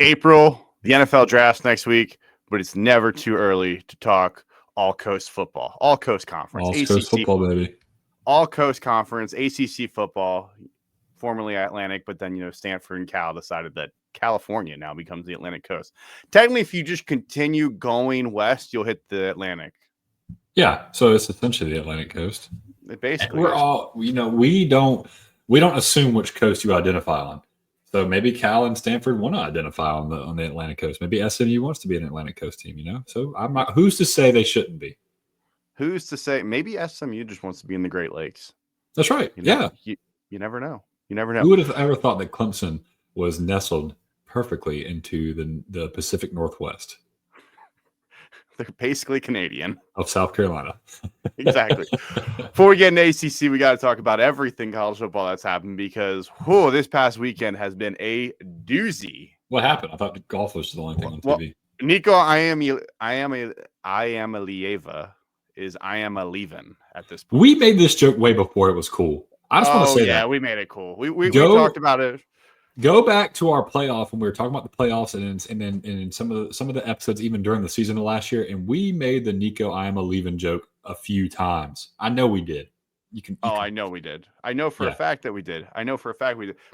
April, the NFL draft's next week, but it's never too early to talk all coast football, all coast conference, All ACC coast football, baby. all coast conference, ACC football, formerly Atlantic, but then, Stanford and Cal decided that California now becomes the Atlantic coast. Technically, if you just continue going west, you'll hit the Atlantic. Yeah, so it's essentially the Atlantic coast. It basically We're is. all, we don't assume which coast you identify on. So maybe Cal and Stanford want to identify on the Atlantic coast. Maybe SMU wants to be an Atlantic coast team, So I'm not. Who's to say they shouldn't be? Who's to say? Maybe SMU just wants to be in the Great Lakes. That's right. Yeah. You never know. You never know. Who would have ever thought that Clemson was nestled perfectly into the Pacific Northwest? They're basically Canadian. Of South Carolina. Exactly. Before we get into ACC, we got to talk about everything college football that's happened because this past weekend has been a doozy. What happened? I thought golf was the only thing on TV. Nico, I am a Lieva is I am a leaving at this point. We made this joke way before it was cool. I just want to say that. Yeah, we made it cool. We talked about it. Go back to our playoff when we were talking about the playoffs and then some of the episodes even during the season of last year, and we made the Nico I am a leaving joke a few times. I know we did. I know we did. I know for a fact that we did.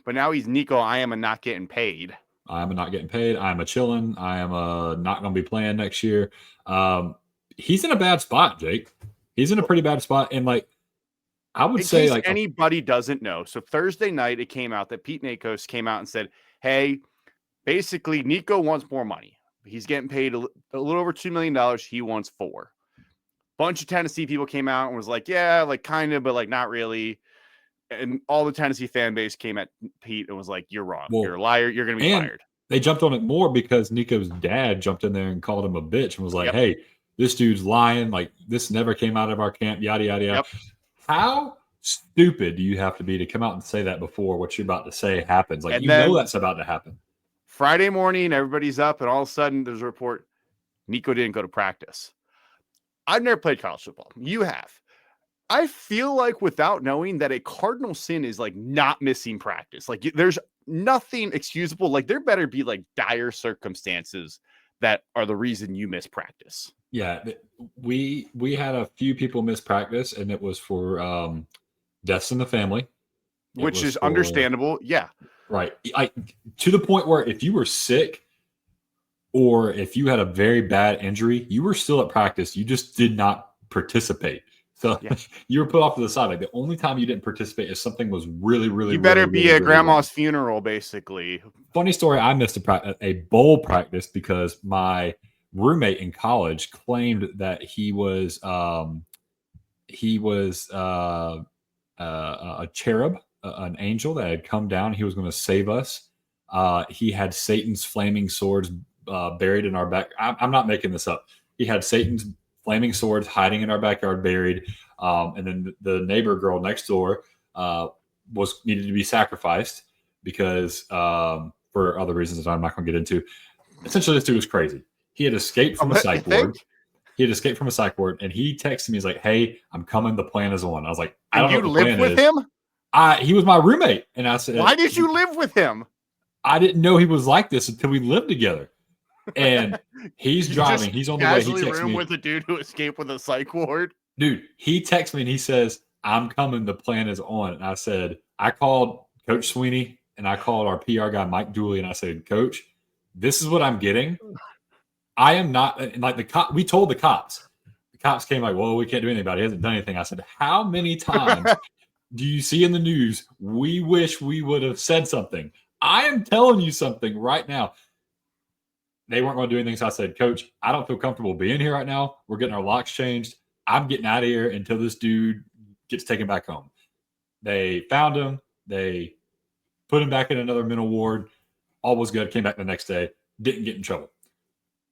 But now he's Nico I am a not getting paid. I am a not getting paid. I am a chilling. I am a not going to be playing next year. He's in a bad spot, Jake. He's in a pretty bad spot, and I would say anybody doesn't know. So Thursday night, it came out that Pete Nakos came out and said, hey, basically Nico wants more money. He's getting paid a little over $2 million. He wants $4 million. Bunch of Tennessee people came out and was like, yeah, kind of, but not really. And all the Tennessee fan base came at Pete and was like, you're wrong. You're a liar. You're going to be fired. They jumped on it more because Nico's dad jumped in there and called him a bitch and was like, hey, this dude's lying. This never came out of our camp, yada, yada, yada. Yep. How stupid do you have to be to come out and say that before what you're about to say happens? That's about to happen. Friday morning, everybody's up, and all of a sudden there's a report Nico didn't go to practice. I've never played college football. You have. I feel like without knowing that a cardinal sin is not missing practice. There's nothing excusable. There better be dire circumstances that are the reason you miss practice. Yeah, we had a few people miss practice, and it was for deaths in the family, which is understandable. Yeah, right. To the point where if you were sick or if you had a very bad injury, you were still at practice. You just did not participate. So you were put off to the side. The only time you didn't participate is something was really, really. You better really, be really, at really grandma's funeral, basically. Funny story. I missed a bowl practice because my roommate in college claimed that he was a cherub, an angel that had come down. He was going to save us. He had Satan's flaming swords buried in our back. I'm not making this up. He had Satan's flaming swords hiding in our backyard buried. And then the neighbor girl next door needed to be sacrificed because for other reasons that I'm not going to get into. Essentially, this dude was crazy. He had escaped from a psych ward. And he texted me. He's like, "Hey, I'm coming. The plan is on." I was like, "I don't know." You live with him? He was my roommate, and I said, "Why did you live with him?" I didn't know he was like this until we lived together. And he's driving. He's on the way. He texts me with a dude who escaped with a psych ward. Dude, he texts me and he says, "I'm coming. The plan is on." And I said, I called Coach Sweeney and I called our PR guy Mike Dooley, and I said, "Coach, this is what I'm getting. I am not we told the cops. The cops came well, we can't do anything about it. He hasn't done anything." I said, "How many times do you see in the news, we wish we would have said something? I am telling you something right now." They weren't going to do anything. So I said, "Coach, I don't feel comfortable being here right now. We're getting our locks changed. I'm getting out of here until this dude gets taken back home." They found him. They put him back in another mental ward. All was good. Came back the next day. Didn't get in trouble.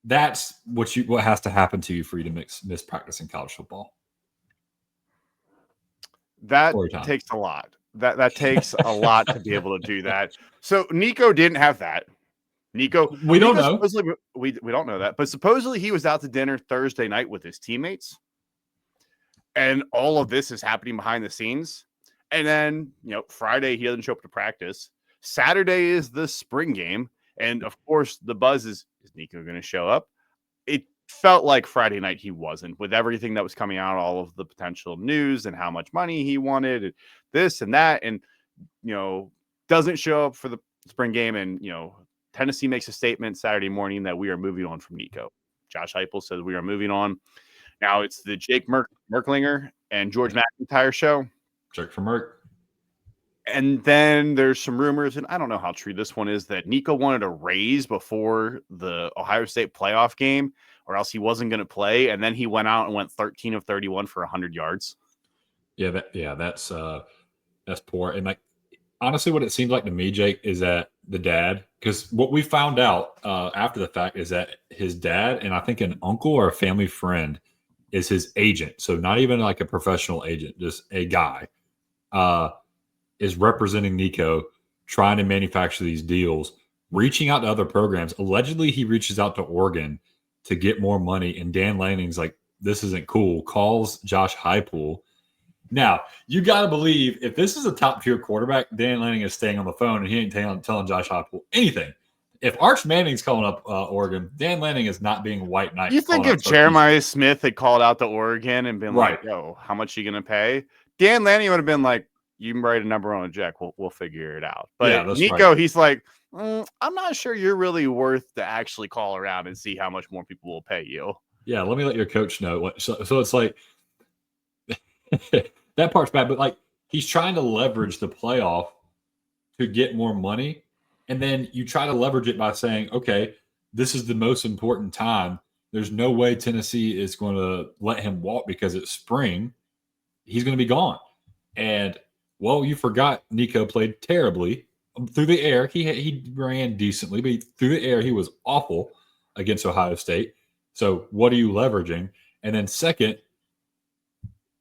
That's what has to happen to you for you to miss practice in college football. That takes a lot. That takes a lot to be able to do that. So Nico didn't have that. Nico, we don't know. We don't know that, but supposedly he was out to dinner Thursday night with his teammates, and all of this is happening behind the scenes. And then Friday he doesn't show up to practice. Saturday is the spring game. And of course, the buzz is Nico going to show up? It felt like Friday night he wasn't, with everything that was coming out, all of the potential news and how much money he wanted, and this and that, and doesn't show up for the spring game. And Tennessee makes a statement Saturday morning that we are moving on from Nico. Josh Heupel says we are moving on. Now it's the Jake Merklinger and George McIntyre show. Check for Merk. And then there's some rumors, and I don't know how true this one is, that Nico wanted a raise before the Ohio State playoff game, or else he wasn't going to play. And then he went out and went 13 of 31 for 100 yards. That's poor. And like, honestly, what it seems like to me, Jake, is that the dad, because what we found out after the fact is that his dad, and I think an uncle or a family friend, is his agent. So not even like a professional agent, just a guy, is representing Nico, trying to manufacture these deals, reaching out to other programs. Allegedly, he reaches out to Oregon to get more money, and Dan Lanning's like, this isn't cool, calls Josh Heupel. Now, you got to believe if this is a top-tier quarterback, Dan Lanning is staying on the phone, and he ain't telling Josh Heupel anything. If Arch Manning's calling up Oregon, Dan Lanning is not being white knight. You think if Jeremiah Smith had called out to Oregon and been like, yo, how much are you going to pay? Dan Lanning would have been like, you can write a number on a check. We'll figure it out. But Nico, he's like, I'm not sure you're really worth to actually call around and see how much more people will pay you. Yeah, let me let your coach know. So it's like that part's bad, but like he's trying to leverage the playoff to get more money. And then you try to leverage it by saying, okay, this is the most important time. There's no way Tennessee is going to let him walk because it's spring. He's going to be gone. And, well, you forgot Nico played terribly through the air. He ran decently, but through the air, he was awful against Ohio State. So what are you leveraging? And then second,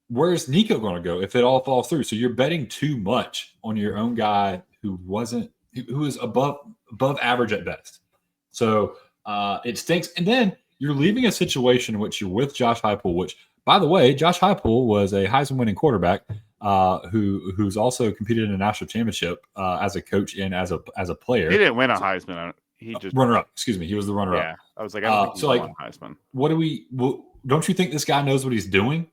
where's Nico going to go if it all falls through? So you're betting too much on your own guy who is above average at best. So it stinks. And then you're leaving a situation in which you're with Josh Heupel, which, by the way, Josh Heupel was a Heisman winning quarterback who's also competed in a national championship as a coach and as a player. He didn't win a Heisman. He just runner-up. Excuse me. He was the runner-up. Yeah, I was like, I don't think he won Heisman. Don't you think this guy knows what he's doing?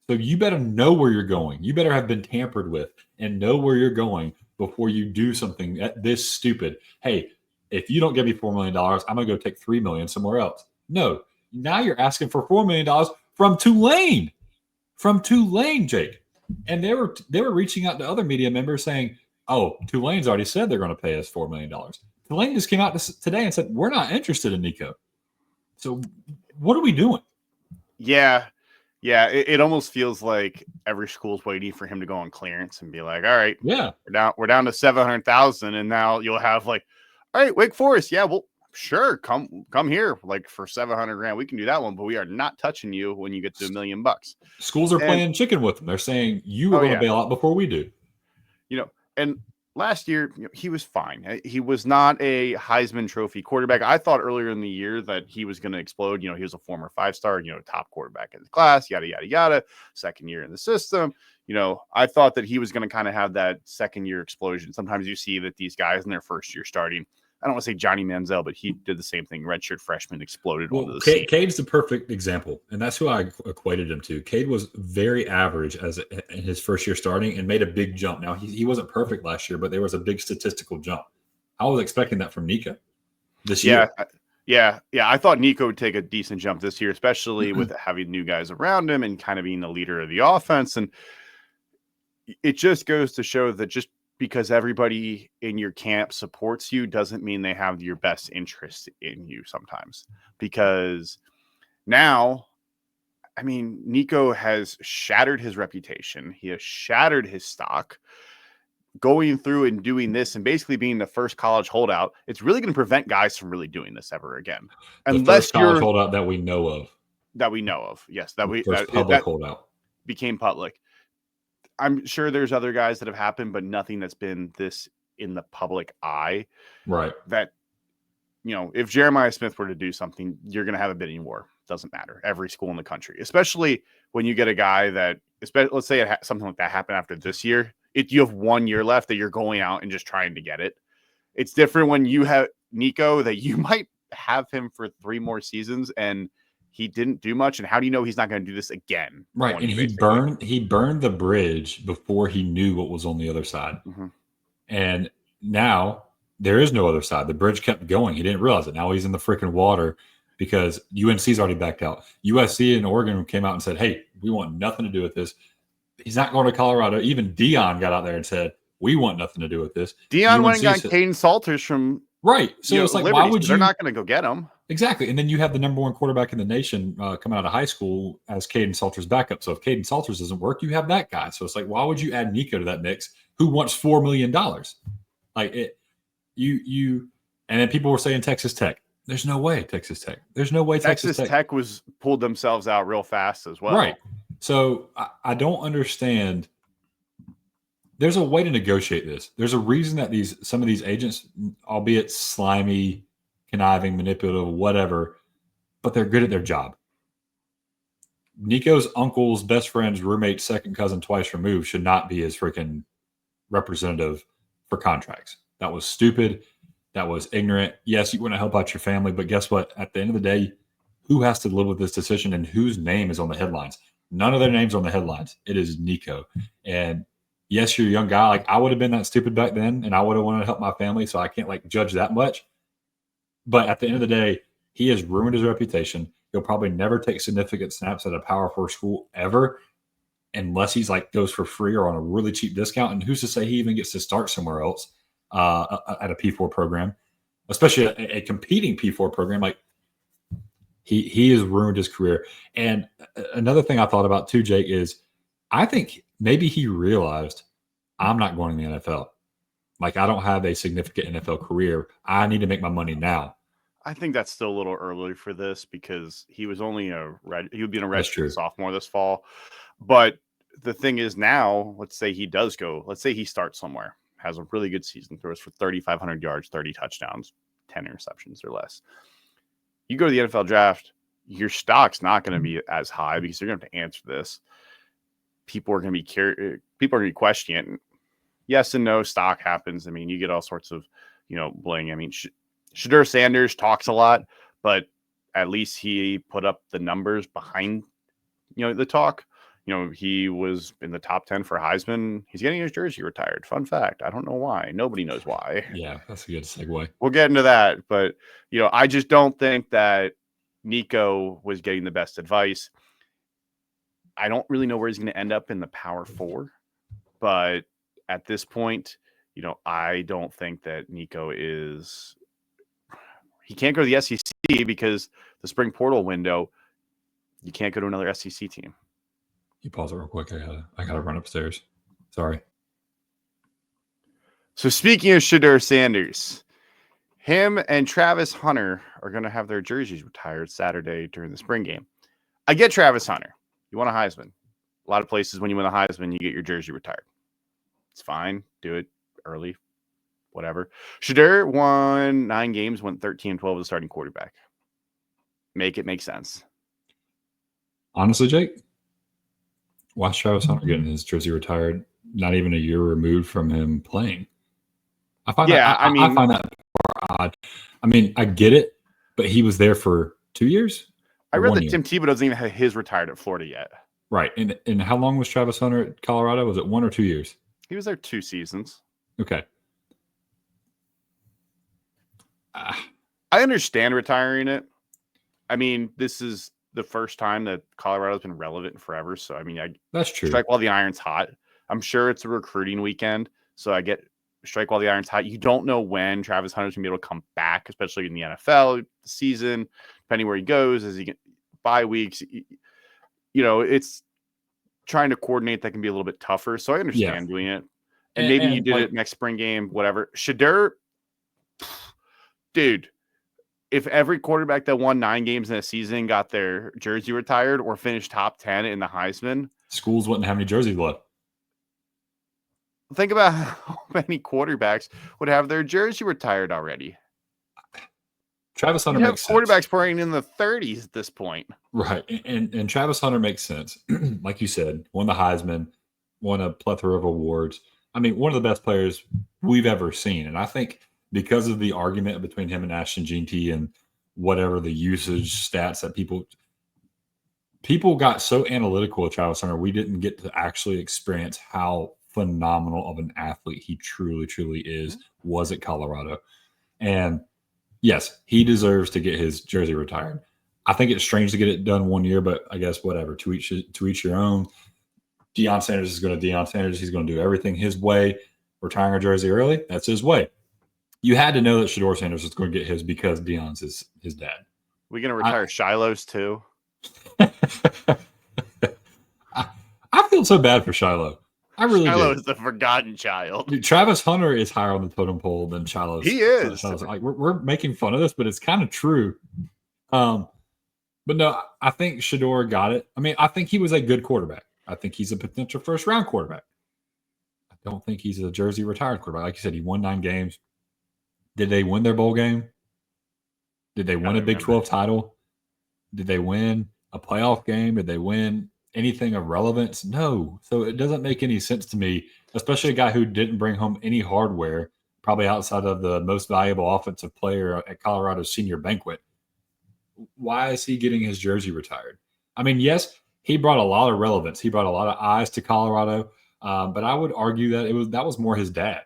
So you better know where you're going. You better have been tampered with and know where you're going before you do something this stupid. Hey, if you don't give me $4 million, I'm going to go take $3 million somewhere else. No, now you're asking for $4 million from Tulane. From Tulane, Jake. And they were reaching out to other media members saying, oh, Tulane's already said they're going to pay us $4 million. Tulane just came out today and said, we're not interested in Nico. So what are we doing? Yeah. Yeah, it almost feels like every school's waiting for him to go on clearance and be like, all right, yeah, we're down to 700,000, and now you'll have like, all right, Wake Forest, yeah, well, sure, come here, like for $700,000, we can do that one, but we are not touching you when you get to $1 million. Schools are playing chicken with them. They're saying you are going to bail out before we do. And last year, he was fine. He was not a Heisman Trophy quarterback. I thought earlier in the year that he was going to explode. He was a former 5-star, top quarterback in the class, yada, yada, yada. Second year in the system. I thought that he was going to kind of have that second year explosion. Sometimes you see that these guys in their first year starting, I don't want to say Johnny Manziel, but he did the same thing. Redshirt freshman exploded onto the scene. Cade's the perfect example, and that's who I equated him to. Cade was very average in his first year starting and made a big jump. Now, he wasn't perfect last year, but there was a big statistical jump. I was expecting that from Nico this year. Yeah. I thought Nico would take a decent jump this year, especially with having new guys around him and kind of being the leader of the offense. And it just goes to show that just because everybody in your camp supports you doesn't mean they have your best interest in you sometimes. Because now, Nico has shattered his reputation. He has shattered his stock. Going through and doing this and basically being the first college holdout, it's really going to prevent guys from really doing this ever again. Unless you're college holdout that we know of. Yes, public holdout became public. I'm sure there's other guys that have happened, but nothing that's been this in the public eye. Right. That, if Jeremiah Smith were to do something, you're going to have a bidding war. Doesn't matter. Every school in the country, especially when you get a guy that, let's say something like that happened after this year. You have 1 year left that you're going out and just trying to get it. It's different when you have Nico, that you might have him for 3 more seasons and he didn't do much. And how do you know he's not going to do this again? Right. And he burned the bridge before he knew what was on the other side. Mm-hmm. And now there is no other side. The bridge kept going. He didn't realize it. Now he's in the freaking water because UNC's already backed out. USC and Oregon came out and said, hey, we want nothing to do with this. He's not going to Colorado. Even Dion got out there and said, we want nothing to do with this. Dion went and got Caden Salters from right. So it's like, why would you? They're not going to go get him. Exactly. And then you have the number 1 quarterback in the nation coming out of high school as Caden Salters backup. So if Caden Salters doesn't work, you have that guy. So it's like, why would you add Nico to that mix who wants $4 million? Like it, you, and then people were saying Texas Tech. There's no way Texas Tech. There's no way Texas Tech was pulled themselves out real fast as well. Right. So I don't understand. There's a way to negotiate this. There's a reason that some of these agents, albeit slimy, conniving, manipulative, whatever, but they're good at their job. Nico's uncle's best friend's roommate, second cousin, twice removed should not be his freaking representative for contracts. That was stupid. That was ignorant. Yes, you want to help out your family, but guess what? At the end of the day, who has to live with this decision and whose name is on the headlines? None of their names on the headlines. It is Nico. And yes, you're a young guy. Like I would have been that stupid back then, and I would have wanted to help my family, so I can't like judge that much. But at the end of the day, he has ruined his reputation. He'll probably never take significant snaps at a Power 4 school ever, unless he's like goes for free or on a really cheap discount. And who's to say he even gets to start somewhere else at a P4 program, especially a competing P4 program? Like he has ruined his career. And another thing I thought about too, Jake, is I think maybe he realized I'm not going to the NFL. Like I don't have a significant NFL career. I need to make my money now. I think that's still a little early for this because he was only he would be in a redshirt sophomore this fall. But the thing is now, let's say he does go. Let's say he starts somewhere, has a really good season, throws for 3,500 yards, 30 touchdowns, 10 interceptions or less. You go to the NFL draft, your stock's not going to be as high because you're going to have to answer this. People are going to be curious. People are going to be questioning it. Yes and no, stock happens. I mean, you get all sorts of, bling. I mean, Shedeur Sanders talks a lot, but at least he put up the numbers behind, the talk. He was in the top 10 for Heisman. He's getting his jersey retired. Fun fact. I don't know why. Nobody knows why. Yeah, that's a good segue. We'll get into that. But, I just don't think that Nico was getting the best advice. I don't really know where he's going to end up in the Power 4. But at this point, I don't think that Nico is – he can't go to the SEC because the spring portal window, you can't go to another SEC team. You pause it real quick. I gotta run upstairs. Sorry. So speaking of Shedeur Sanders, him and Travis Hunter are going to have their jerseys retired Saturday during the spring game. I get Travis Hunter. You want a Heisman. A lot of places when you win a Heisman, you get your jersey retired. It's fine. Do it early. Whatever. Shedeur won 9 games, went 13-12 as a starting quarterback. Make it make sense. Honestly, Jake, watch Travis Hunter getting his jersey retired, not even a year removed from him playing. I find that odd. I mean, I get it, but he was there for 2 years. I read that Tim Tebow doesn't even have his retired at Florida yet. Right. And how long was Travis Hunter at Colorado? Was it 1 or 2 years? He was there 2 seasons. Okay. I understand retiring it. I mean, this is the first time that Colorado's been relevant in forever. So, I mean, that's true. Strike while the iron's hot. I'm sure it's a recruiting weekend. So I get strike while the iron's hot. You don't know when Travis Hunter's going to be able to come back, especially in the NFL season, depending where he goes, as he get bye weeks. It's trying to coordinate that can be a little bit tougher. So I understand doing it. And maybe you did it next spring game, whatever. Shedeur, dude, if every quarterback that won 9 games in a season got their jersey retired or finished top 10 in the Heisman, schools wouldn't have any jerseys left. Think about how many quarterbacks would have their jersey retired already. Travis Hunter makes sense. Quarterbacks playing in the 30s at this point. Right. And Travis Hunter makes sense. Like you said, won the Heisman, won a plethora of awards. I mean, one of the best players we've ever seen. And I think because of the argument between him and Ashton Jeanty and whatever the usage stats that people got so analytical with Travis Hunter, we didn't get to actually experience how phenomenal of an athlete he truly, truly is, was at Colorado. And yes, he deserves to get his jersey retired. I think it's strange to get it done 1 year, but I guess whatever. To each your own. Deion Sanders is going to Deion Sanders. He's going to do everything his way. Retiring a jersey early, that's his way. You had to know that Shedeur Sanders was going to get his because Deion's his dad. We're going to retire Shiloh's too. I feel so bad for Shiloh. I really Shiloh do. is the forgotten child. Dude, Travis Hunter is higher on the totem pole than Shiloh. He is. Like we're making fun of this, but it's kind of true. But no, I think Shedeur got it. I mean, I think he was a good quarterback. I think he's a potential first-round quarterback. I don't think he's a jersey retired quarterback. Like you said, he won 9 games. Did they win their bowl game? Did they win a Big 12 title? Did they win a playoff game? Did they win anything of relevance? No. So it doesn't make any sense to me, especially a guy who didn't bring home any hardware, probably outside of the most valuable offensive player at Colorado's senior banquet. Why is he getting his jersey retired? I mean, yes, he brought a lot of relevance. He brought a lot of eyes to Colorado, but I would argue that that was more his dad.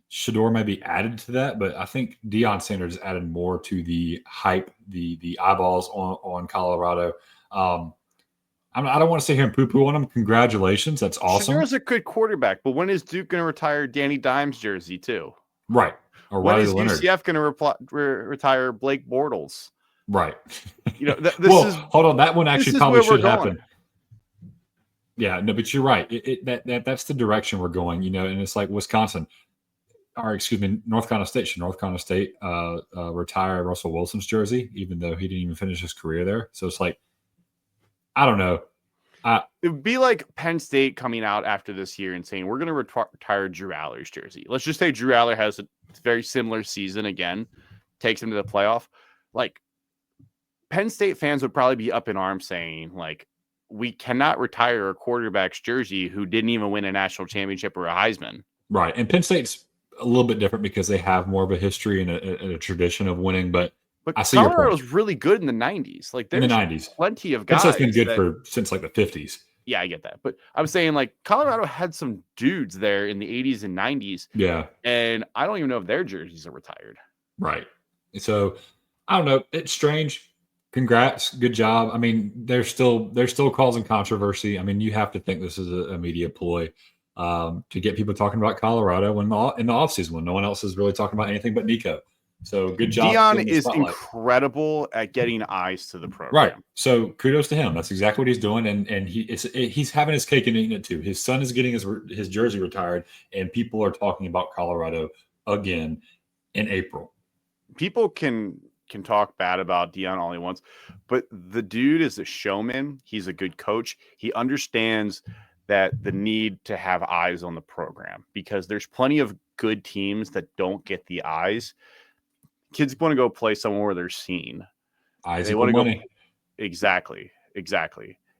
Shedeur maybe added to that, but I think Deion Sanders added more to the hype, the eyeballs on Colorado. I don't want to sit here and poo-poo on him. Congratulations, that's awesome. Shedeur's a good quarterback, but when is Duke going to retire Danny Dimes' jersey too? Right. Or when Riley is Leonard. UCF going to retire Blake Bortles? Right. You know, hold on. That one actually probably should happen. Going. Yeah, no, but you're right. That's the direction we're going. You know, and it's like Wisconsin. North Carolina State. Should North Carolina State retire Russell Wilson's jersey, even though he didn't even finish his career there? So it's like, I don't know. It would be like Penn State coming out after this year and saying, we're going to retire Drew Aller's jersey. Let's just say Drew Aller has a very similar season again, takes him to the playoff. Like, Penn State fans would probably be up in arms saying, like, we cannot retire a quarterback's jersey who didn't even win a national championship or a Heisman. Right. And Penn State's a little bit different because they have more of a history and a tradition of winning. But I see Colorado was really good in the 90s. Like, there's in the 90s. Plenty of guys. Penn State's been good since like the 50s. Yeah, I get that. But I'm saying, like, Colorado had some dudes there in the 80s and 90s. Yeah. And I don't even know if their jerseys are retired. Right. So, I don't know. It's strange. Congrats. Good job. I mean, they're still causing controversy. I mean, you have to think this is a media ploy to get people talking about Colorado in the offseason when no one else is really talking about anything but Nico. So good job. Deion is incredible at getting eyes to the program. Right. So kudos to him. That's exactly what he's doing. And he's having his cake and eating it too. His son is getting his jersey retired, and people are talking about Colorado again in April. People can talk bad about Deion all he wants, but the dude is a showman. He's a good coach. He understands that the need to have eyes on the program because there's plenty of good teams that don't get the eyes. Kids want to go play somewhere where they're seen. Eyes equal money. Exactly.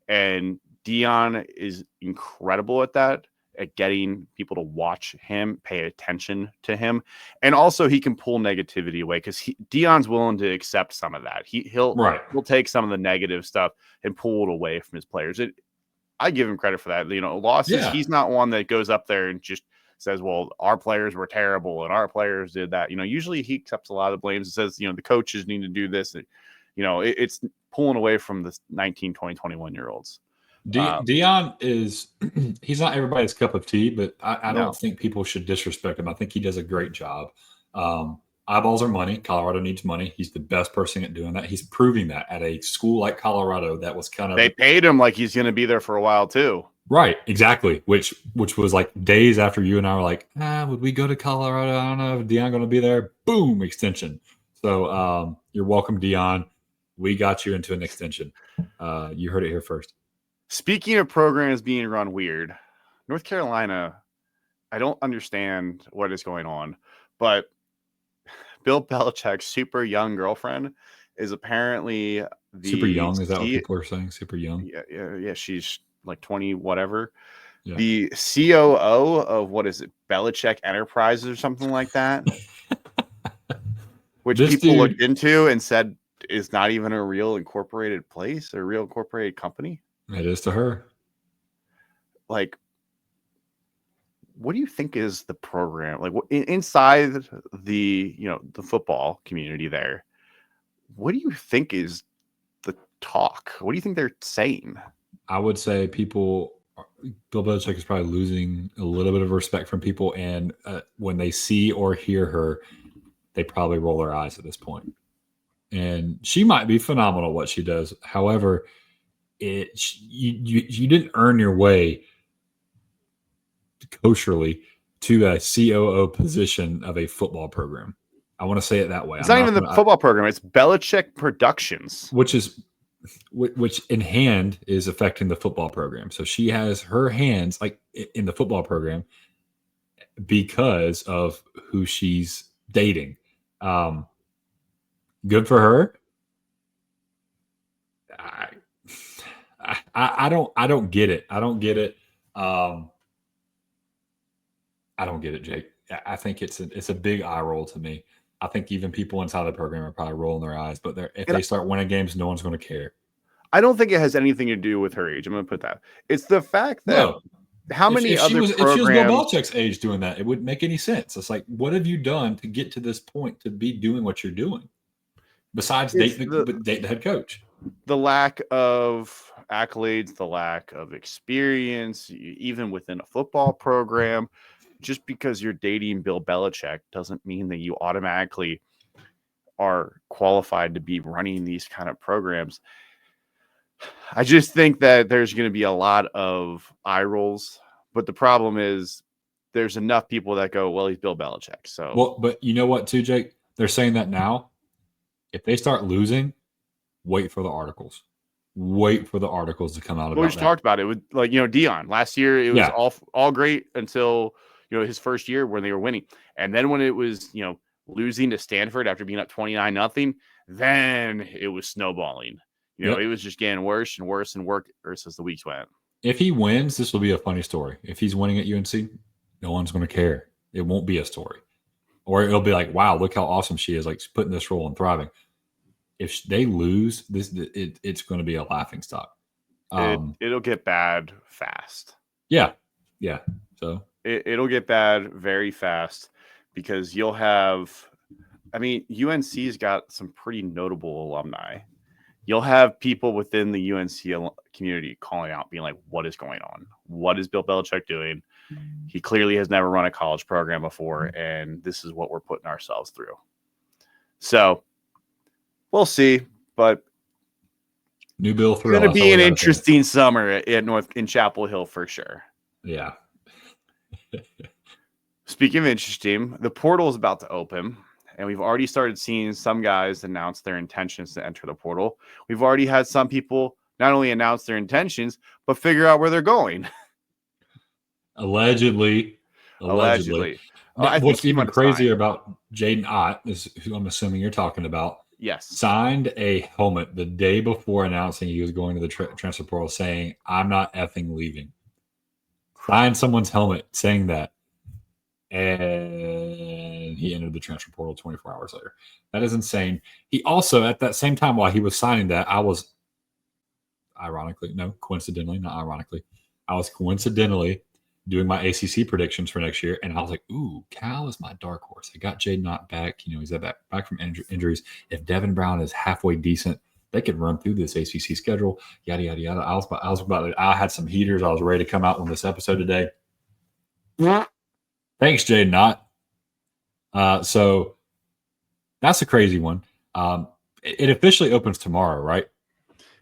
And Deion is incredible at that, at getting people to watch him, pay attention to him. And also he can pull negativity away because Deion's willing to accept some of that. He'll take some of the negative stuff and pull it away from his players. I give him credit for that. You know, losses, he's not one that goes up there and just says, well, our players were terrible and our players did that. You know, usually he accepts a lot of the blames and says, you know, the coaches need to do this. You know, it's pulling away from the 19, 20, 21-year-olds. Deion is he's not everybody's cup of tea, but I don't think people should disrespect him. I think he does a great job. Eyeballs are money. Colorado needs money. He's the best person at doing that. He's proving that at a school like Colorado that was kind of they paid him like he's going to be there for a while too. Right, exactly. Which was like days after you and I were like, would we go to Colorado? I don't know if Deion going to be there. Boom, extension. So you're welcome, Deion. We got you into an extension. You heard it here first. Speaking of programs being run weird, North Carolina, I don't understand what is going on, but Bill Belichick's super young girlfriend is apparently super young. Is that what people are saying? Super young? Yeah. She's like 20, whatever. Yeah. The COO of what is it? Belichick Enterprises or something like that. which This people dude- looked into and said is not even a real incorporated place or a real incorporated company. It is to her. Like, what do you think is the program? Like, inside the the football community there, what do you think is the talk? What do you think they're saying? I would say Bill Belichick is probably losing a little bit of respect from people, and when they see or hear her, they probably roll their eyes at this point. And she might be phenomenal what she does. However, you didn't earn your way kosherly to a COO position of a football program. I want to say it that way. It's not even the football program. It's Belichick Productions, which in hand is affecting the football program. So she has her hands like in the football program because of who she's dating. Good for her. I don't get it. I don't get it. I don't get it, Jake. I think it's a big eye roll to me. I think even people inside the program are probably rolling their eyes. But if they start winning games, no one's going to care. I don't think it has anything to do with her age. I'm going to put that. It's the fact that how many other programs... If she was Bill Belichick's age doing that, it wouldn't make any sense. It's like, what have you done to get to this point to be doing what you're doing? Besides date the head coach. The lack of accolades, the lack of experience, even within a football program. Just because you're dating Bill Belichick doesn't mean that you automatically are qualified to be running these kind of programs. I just think that there's going to be a lot of eye rolls, but the problem is there's enough people that go, well, he's Bill Belichick. So, well, but you know what, too, Jake? They're saying that now. If they start losing, wait for the articles. Wait for the articles to come out about we just talked about it with Dion last year. It was all great until his first year when they were winning, and then when it was losing to Stanford after being up 29-0, then it was snowballing. It was just getting worse and worse and worse as the weeks went. If he wins, this will be a funny story. If he's winning at UNC, no one's going to care. It won't be a story. Or it'll be like, wow, look how awesome she is, like putting this role and thriving. If they lose, it's going to be a laughing stock. It'll get bad fast. Yeah. So it'll get bad very fast because you'll have, UNC's got some pretty notable alumni. You'll have people within the UNC community calling out, being like, what is going on? What is Bill Belichick doing? He clearly has never run a college program before, and this is what we're putting ourselves through. So we'll see, but new Bill it's going to be an interesting summer in Chapel Hill for sure. Yeah. Speaking of interesting, the portal is about to open, and we've already started seeing some guys announce their intentions to enter the portal. We've already had some people not only announce their intentions, but figure out where they're going. Allegedly. Now, what's even crazier about Jaden Ott is who I'm assuming you're talking about. Yes. Signed a helmet the day before announcing he was going to the transfer portal saying, I'm not effing leaving. Signed someone's helmet saying that. And he entered the transfer portal 24 hours later. That is insane. He also, at that same time while he was signing that, coincidentally doing my ACC predictions for next year. And I was like, ooh, Cal is my dark horse. I got Jaden Ott back. He's back from injuries. If Devin Brown is halfway decent, they could run through this ACC schedule. Yada, yada, yada. I had some heaters. I was ready to come out on this episode today. Thanks, Jaden Ott. So that's a crazy one. It officially opens tomorrow, right?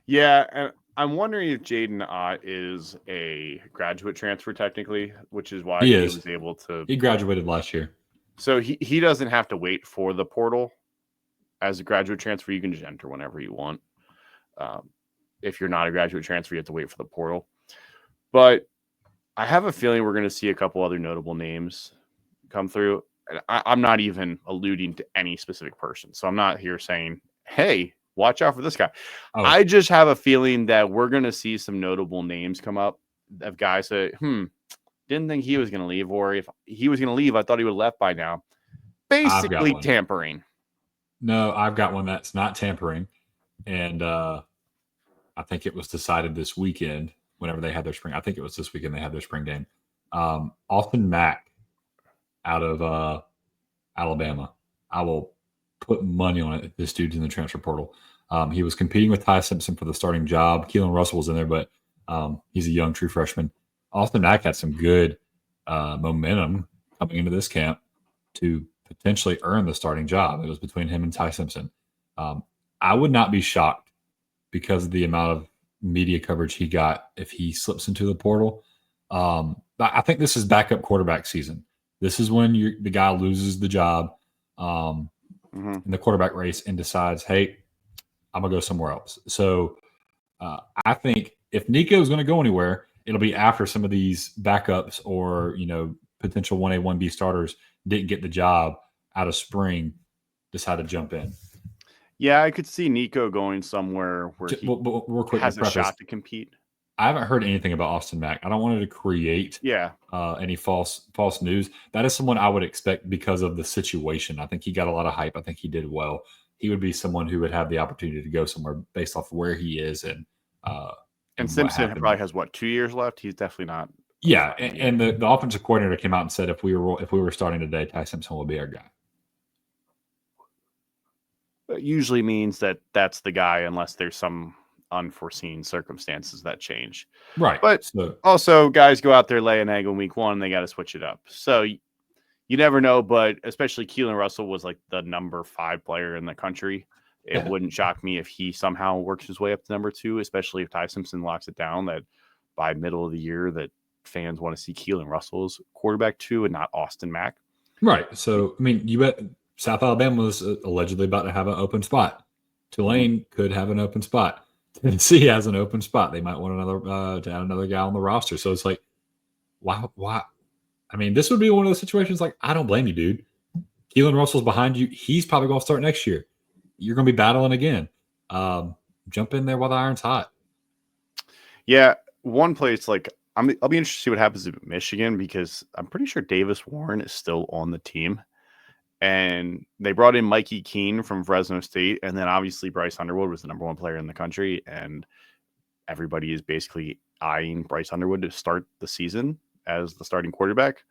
Yeah, and I'm wondering if Jaden Ott is a graduate transfer technically, which is why he was able to. He graduated last year. So he doesn't have to wait for the portal as a graduate transfer. You can just enter whenever you want. If you're not a graduate transfer, you have to wait for the portal. But I have a feeling we're going to see a couple other notable names come through. And I'm not even alluding to any specific person. So I'm not here saying, hey, watch out for this guy. Oh. I just have a feeling that we're going to see some notable names come up of guys that, didn't think he was going to leave. Or if he was going to leave, I thought he would have left by now. Basically tampering. No, I've got one that's not tampering, and I think it was decided this weekend. Whenever they had their spring, I think it was this weekend they had their spring game. Austin Mack out of Alabama. I will put money on it. This dude's in the transfer portal. He was competing with Ty Simpson for the starting job. Keelan Russell was in there, but he's a young true freshman. Austin Mack had some good momentum coming into this camp to potentially earn the starting job. It was between him and Ty Simpson. I would not be shocked because of the amount of media coverage he got if he slips into the portal. I think this is backup quarterback season. This is when the guy loses the job in the quarterback race and decides, hey, I'm going to go somewhere else. So I think if Nico is going to go anywhere, it'll be after some of these backups or, potential 1A, 1B starters didn't get the job out of spring, decide to jump in. Yeah, I could see Nico going somewhere where he real quick, has a shot to compete. I haven't heard anything about Austin Mack. I don't want to create any false news. That is someone I would expect because of the situation. I think he got a lot of hype. I think he did well. He would be someone who would have the opportunity to go somewhere based off of where he is and Simpson probably has 2 years left. He's definitely not. Yeah, and the offensive coordinator came out and said if we were starting today, Ty Simpson will be our guy. It usually means that that's the guy unless there's some unforeseen circumstances that change. Right. But also guys go out there, lay an egg in week 1, they got to switch it up. So you never know, but especially Keelan Russell was like the number 5 player in the country. It wouldn't shock me if he somehow works his way up to number 2, especially if Ty Simpson locks it down that by middle of the year that fans want to see Keelan Russell's quarterback 2 and not Austin Mack. Right. So, I mean, you bet South Alabama was allegedly about to have an open spot. Tulane could have an open spot. Tennessee has an open spot. They might want to add another guy on the roster. So it's like, why? I mean, this would be one of those situations like, I don't blame you, dude. Keelan Russell's behind you. He's probably going to start next year. You're going to be battling again. Jump in there while the iron's hot. Yeah, one place like I'll be interested to see what happens in Michigan because I'm pretty sure Davis Warren is still on the team. And they brought in Mikey Keene from Fresno State. And then obviously Bryce Underwood was the number 1 player in the country. And everybody is basically eyeing Bryce Underwood to start the season as the starting quarterback,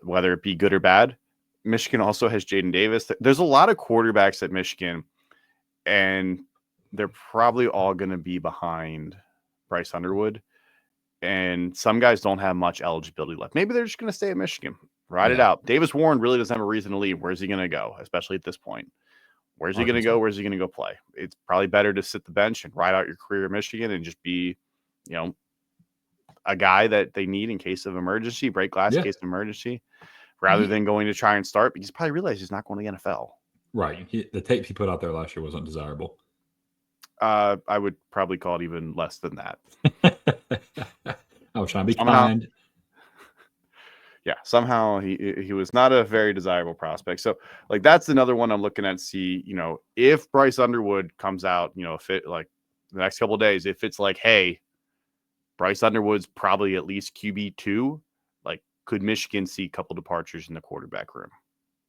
whether it be good or bad. Michigan also has Jaden Davis. There's a lot of quarterbacks at Michigan, and they're probably all going to be behind Bryce Underwood. And some guys don't have much eligibility left. Maybe they're just going to stay at Michigan. Ride it out. Davis Warren really doesn't have a reason to leave. Where's he going to go, especially at this point? Where's he going to go? Where's he going to go play? It's probably better to sit the bench and ride out your career at Michigan and just be, a guy that they need in case of emergency, break glass in case of emergency, rather than going to try and start because he probably realized he's not going to the NFL. Right. The tape he put out there last year wasn't desirable. I would probably call it even less than that. I was trying to be kind. Yeah, somehow he was not a very desirable prospect. So, like, that's another one I'm looking at. See, if Bryce Underwood comes out, if it like the next couple of days, if it's like, hey, Bryce Underwood's probably at least QB2, like, could Michigan see a couple departures in the quarterback room?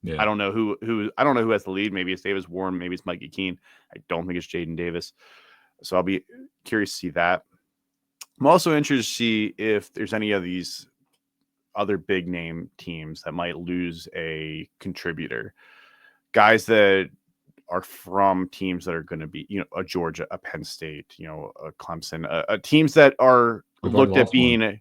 Yeah. I don't know who has the lead. Maybe it's Davis Warren. Maybe it's Mikey Keene. I don't think it's Jaden Davis. So I'll be curious to see that. I'm also interested to see if there's any of these other big name teams that might lose a contributor, guys that are from teams that are going to be, a Georgia, a Penn State, a Clemson, teams that are being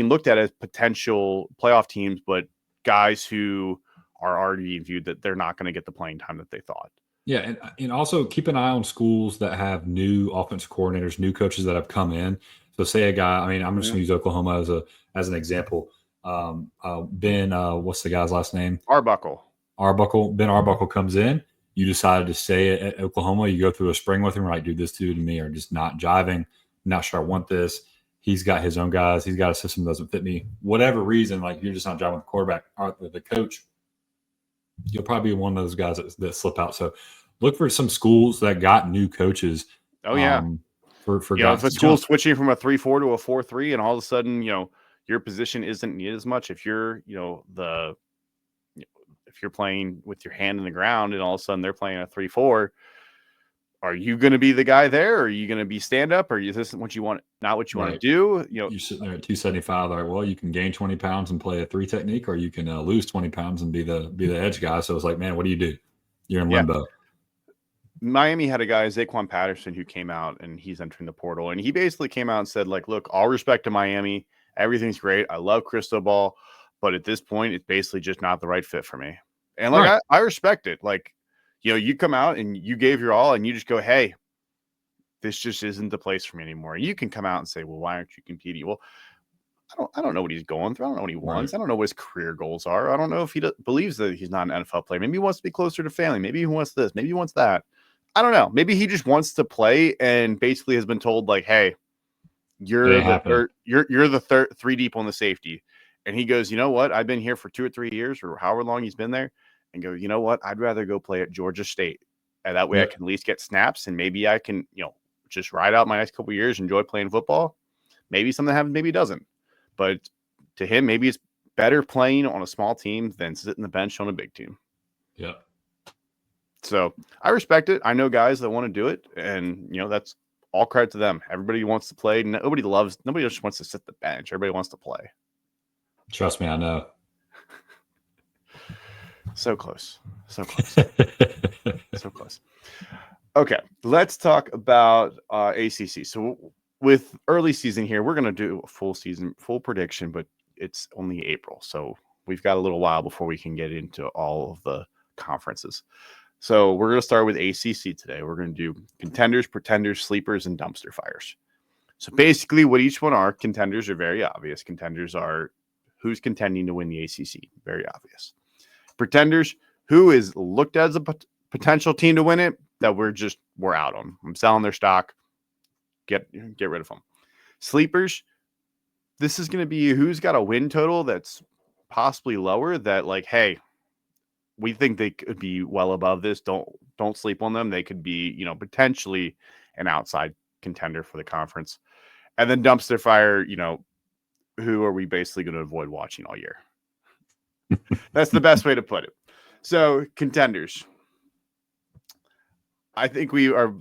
looked at as potential playoff teams, but guys who are already viewed that they're not going to get the playing time that they thought. Yeah, and also keep an eye on schools that have new offensive coordinators, new coaches that have come in. So say a guy, I mean, I'm just going to use Oklahoma as an example. Ben, what's the guy's last name? Arbuckle. Ben Arbuckle comes in. You decided to stay at Oklahoma. You go through a spring with him, right? Dude, this dude and me are just not jiving. Not sure I want this. He's got his own guys. He's got a system that doesn't fit me. Whatever reason, like you're just not jiving with the quarterback or the coach. You'll probably be one of those guys that slip out. So look for some schools that got new coaches. Oh, yeah. For if a school's switching from a 3-4 to a 4-3 and all of a sudden, your position isn't needed as much. If you're, if If you're playing with your hand in the ground and all of a sudden they're playing a 3-4, are you going to be the guy there? Or are you going to be stand up? Or is this what you want? Not what you want to do? You're sitting there at 275. Like, well, you can gain 20 pounds and play a 3 technique, or you can lose 20 pounds and be the edge guy. So it's like, man, what do you do? You're in limbo. Miami had a guy, Zaquan Patterson, who came out and he's entering the portal. And he basically came out and said, like, look, all respect to Miami. Everything's great. I love Cristobal. But at this point, it's basically just not the right fit for me. And like, I respect it. Like, you come out and you gave your all and you just go, hey, this just isn't the place for me anymore. You can come out and say, well, why aren't you competing? Well, I don't know what he's going through. I don't know what he wants. I don't know what his career goals are. I don't know if he believes that he's not an NFL player. Maybe he wants to be closer to family. Maybe he wants this. Maybe he wants that. I don't know. Maybe he just wants to play and basically has been told, like, hey, you're the third 3 deep on the safety. And he goes, you know what? I've been here for 2 or 3 years or however long he's been there. And go, you know what? I'd rather go play at Georgia State. And that way I can at least get snaps and maybe I can, just ride out my next couple of years, enjoy playing football. Maybe something happens, maybe it doesn't. But to him, maybe it's better playing on a small team than sitting the bench on a big team. Yeah. So I respect it. I know guys that want to do it. And, that's all credit to them. Everybody wants to play. Nobody just wants to sit the bench. Everybody wants to play. Trust me, I know. So close. So close. So close. Okay, let's talk about ACC. So with early season here, we're going to do a full prediction, but it's only April. So we've got a little while before we can get into all of the conferences. So we're going to start with ACC today. We're going to do contenders, pretenders, sleepers, and dumpster fires. So basically what each one are, contenders are very obvious. Contenders are who's contending to win the ACC. Very obvious. Pretenders, who is looked at as a potential team to win it, that we're out on. I'm selling their stock. Get rid of them. Sleepers, this is going to be who's got a win total that's possibly lower that like, hey, we think they could be well above this. Don't sleep on them. They could be, potentially an outside contender for the conference. And then dumpster fire, who are we basically going to avoid watching all year? That's the best way to put it. So contenders. I think we are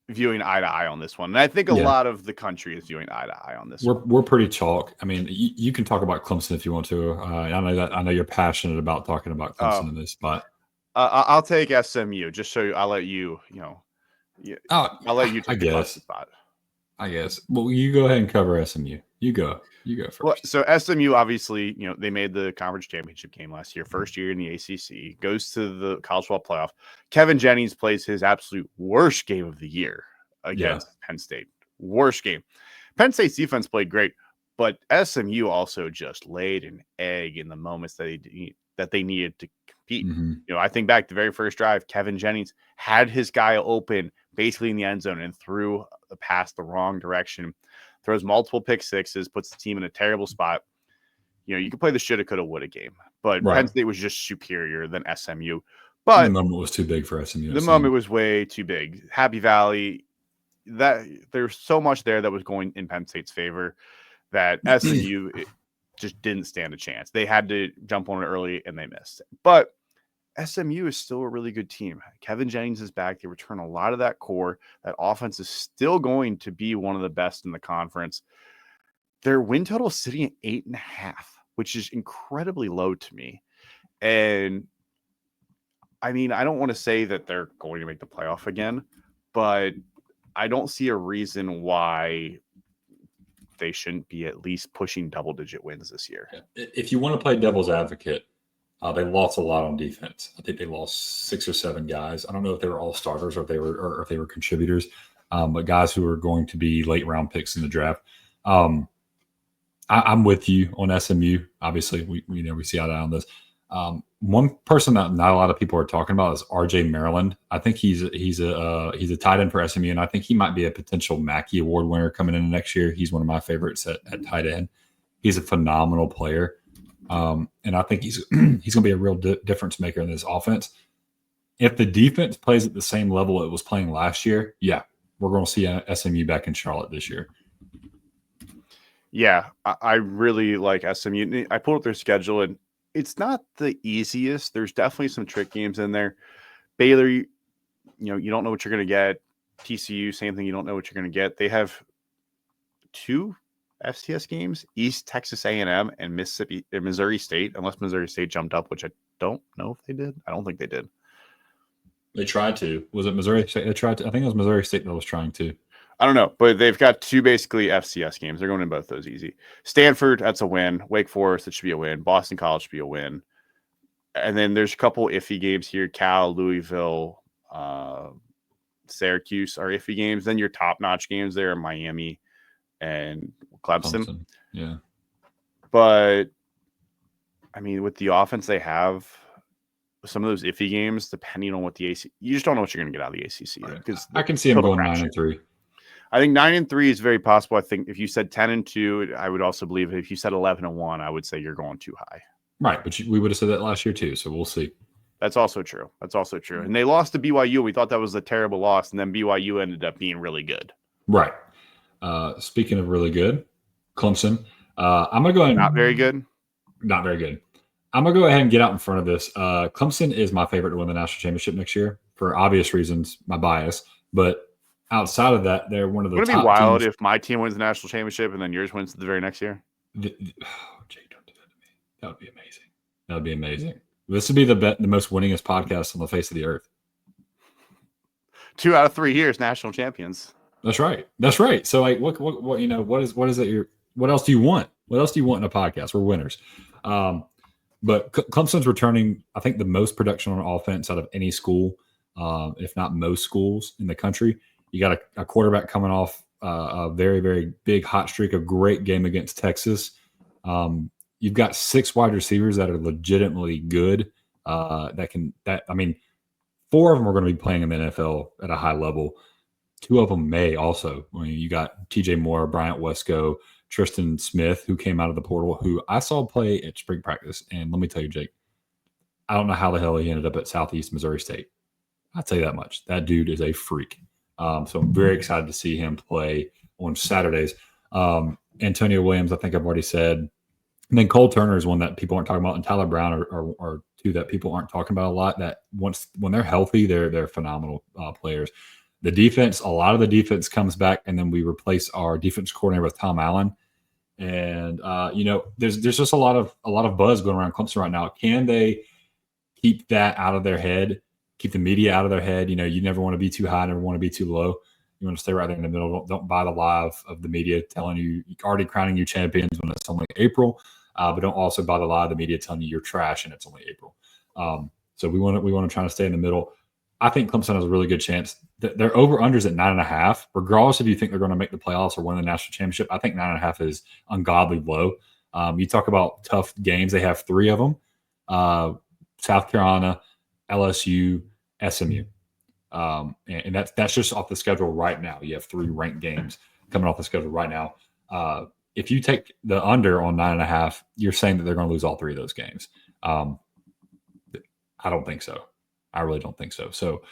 viewing eye to eye on this one. And I think a lot of the country is viewing eye to eye on this one. We're pretty chalk. I mean, you can talk about Clemson if you want to. I know you're passionate about talking about Clemson in this spot. I'll take SMU. Just so I'll let you, I'll let you take the spot. I guess. Well, you go ahead and cover SMU. You go first. Well, so SMU, obviously, they made the conference championship game last year, first year in the ACC, goes to the college football playoff. Kevin Jennings plays his absolute worst game of the year against Penn State. Worst game. Penn State's defense played great, but SMU also just laid an egg in the moments that they needed to compete. Mm-hmm. I think back to the very first drive, Kevin Jennings had his guy open basically in the end zone and threw a pass the wrong direction. Throws multiple pick sixes, puts the team in a terrible spot. You can play the shoulda, coulda, woulda game, but Penn State was just superior than SMU. But the moment was too big for SMU. The moment was way too big. Happy Valley, that there's so much there that was going in Penn State's favor that SMU just didn't stand a chance. They had to jump on it early and they missed. But SMU is still a really good team. Kevin Jennings is back. They return a lot of that core. That offense is still going to be one of the best in the conference. Their win total is sitting at 8.5, which is incredibly low to me. And I mean, I don't want to say that they're going to make the playoff again, but I don't see a reason why they shouldn't be at least pushing double-digit wins this year. If you want to play devil's advocate, they lost a lot on defense. I think they lost 6 or 7 guys. I don't know if they were all starters or if they were contributors, but guys who are going to be late round picks in the draft. I'm with you on SMU. Obviously, we see eye to eye on this. One person that not a lot of people are talking about is RJ Maryland. I think he's a tight end for SMU, and I think he might be a potential Mackey Award winner coming in next year. He's one of my favorites at tight end. He's a phenomenal player. And I think he's going to be a real difference maker in this offense. If the defense plays at the same level it was playing last year, we're going to see SMU back in Charlotte this year. Yeah, I really like SMU. I pulled up their schedule, and It's not the easiest. There's definitely some trick games in there. Baylor, you don't know what you're going to get. TCU, same thing. You don't know what you're going to get. They have 2 FCS games: East Texas A&M and Missouri State. Unless Missouri State jumped up, which I don't know if they did. I don't think they did. They tried to. Was it Missouri State? They tried to. I think it was Missouri State that was trying to. I don't know, but they've got 2 basically FCS games. They're going in both those easy. Stanford, that's a win. Wake Forest, that should be a win. Boston College should be a win. And then there's a couple iffy games here. Cal, Louisville, Syracuse are iffy games. Then your top-notch games there are Miami and Clemson. Yeah. But, I mean, with the offense they have, some of those iffy games, depending on what the ACC, you just don't know what you're going to get out of the ACC. Because I can see them going 9-3. I think 9-3 is very possible. I think if you said 10-2, I would also believe it. If you said 11-1, I would say you're going too high. Right, but we would have said that last year too, so we'll see. That's also true. And they lost to BYU. We thought that was a terrible loss, and then BYU ended up being really good. Right. Speaking of really good, Clemson. I'm going to go ahead. Not very good. Not very good. I'm going to go ahead and get out in front of this. Clemson is my favorite to win the national championship next year for obvious reasons, my bias. But outside of that, they're one of the top teams. Would it be wild if my team wins the national championship and then yours wins the very next year? Jay, don't do that to me. That would be amazing. That would be amazing. This would be the most winningest podcast on the face of the earth. 2 out of 3 years, national champions. That's right. So like, what is it? What else do you want? What else do you want in a podcast? We're winners. But Clemson's returning, I think, the most production on offense out of any school, if not most schools in the country. You got a quarterback coming off a very, very big hot streak, a great game against Texas. You've got 6 wide receivers that are legitimately good. 4 of them are going to be playing in the NFL at a high level. 2 of them may also. I mean, you got TJ Moore, Bryant Wesco, Tristan Smith, who came out of the portal, who I saw play at spring practice. And let me tell you, Jake, I don't know how the hell he ended up at Southeast Missouri State. I'll tell you that much. That dude is a freak. So I'm very excited to see him play on Saturdays. Antonio Williams, I think I've already said. And then Cole Turner is one that people aren't talking about, and Tyler Brown are 2 that people aren't talking about a lot. That when they're healthy, they're phenomenal players. The defense, a lot of the defense comes back, and then we replace our defense coordinator with Tom Allen. And there's just a lot of buzz going around Clemson right now. Can they keep that out of their head? Keep the media out of their head? You never want to be too high, never want to be too low. You want to stay right there in the middle. Don't buy the lie of the media telling you already crowning you champions when it's only April. But don't also buy the lie of the media telling you you're trash and it's only April. So we want to try to stay in the middle. I think Clemson has a really good chance. Their over-unders at 9.5, regardless if you think they're going to make the playoffs or win the national championship. I think 9.5 is ungodly low. You talk about tough games. They have 3 of them. South Carolina, LSU, SMU. And that's just off the schedule right now. You have 3 ranked games coming off the schedule right now. If you take the under on 9.5, you're saying that they're going to lose all 3 of those games. I don't think so. I really don't think so. So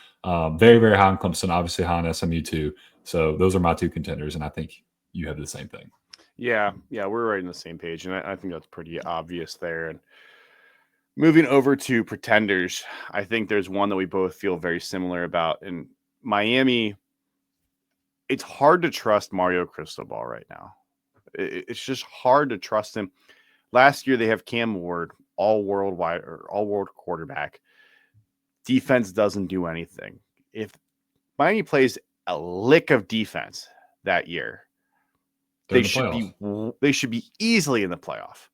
very, very high on Clemson, obviously high on SMU too. So those are my 2 contenders, and I think you have the same thing. Yeah, we're right on the same page, and I think that's pretty obvious there. And moving over to pretenders, I think there's one that we both feel very similar about. In Miami, it's hard to trust Mario Cristobal right now. It's just hard to trust him. Last year, they have Cam Ward, all-world quarterback. Defense doesn't do anything. If Miami plays a lick of defense that year, they should be easily in the playoff.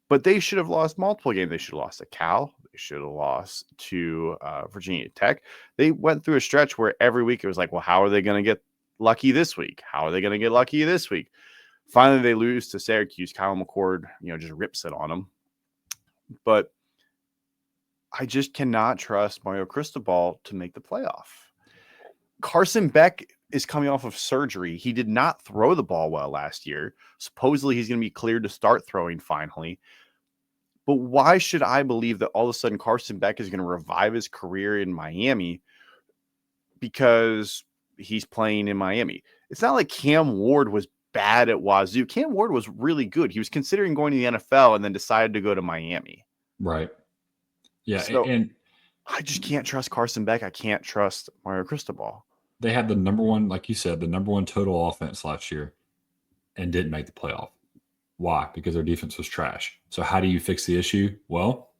But they should have lost multiple games. They should have lost to Cal. They should have lost to Virginia Tech. They went through a stretch where every week it was like, well, how are they going to get lucky this week? How are they going to get lucky this week? Finally, they lose to Syracuse. Kyle McCord, just rips it on them. But I just cannot trust Mario Cristobal to make the playoff. Carson Beck is coming off of surgery. He did not throw the ball well last year. Supposedly, he's going to be cleared to start throwing finally. But why should I believe that all of a sudden Carson Beck is going to revive his career in Miami because he's playing in Miami? It's not like Cam Ward was bad at Wazoo. Cam Ward was really good. He was considering going to the NFL and then decided to go to Miami. Right. Yeah. So And I just can't trust Carson Beck. I can't trust Mario Cristobal. they had the number one, like you said, the number one total offense last year and didn't make the playoff. Why? Because their defense was trash. So how do you fix the issue? Well,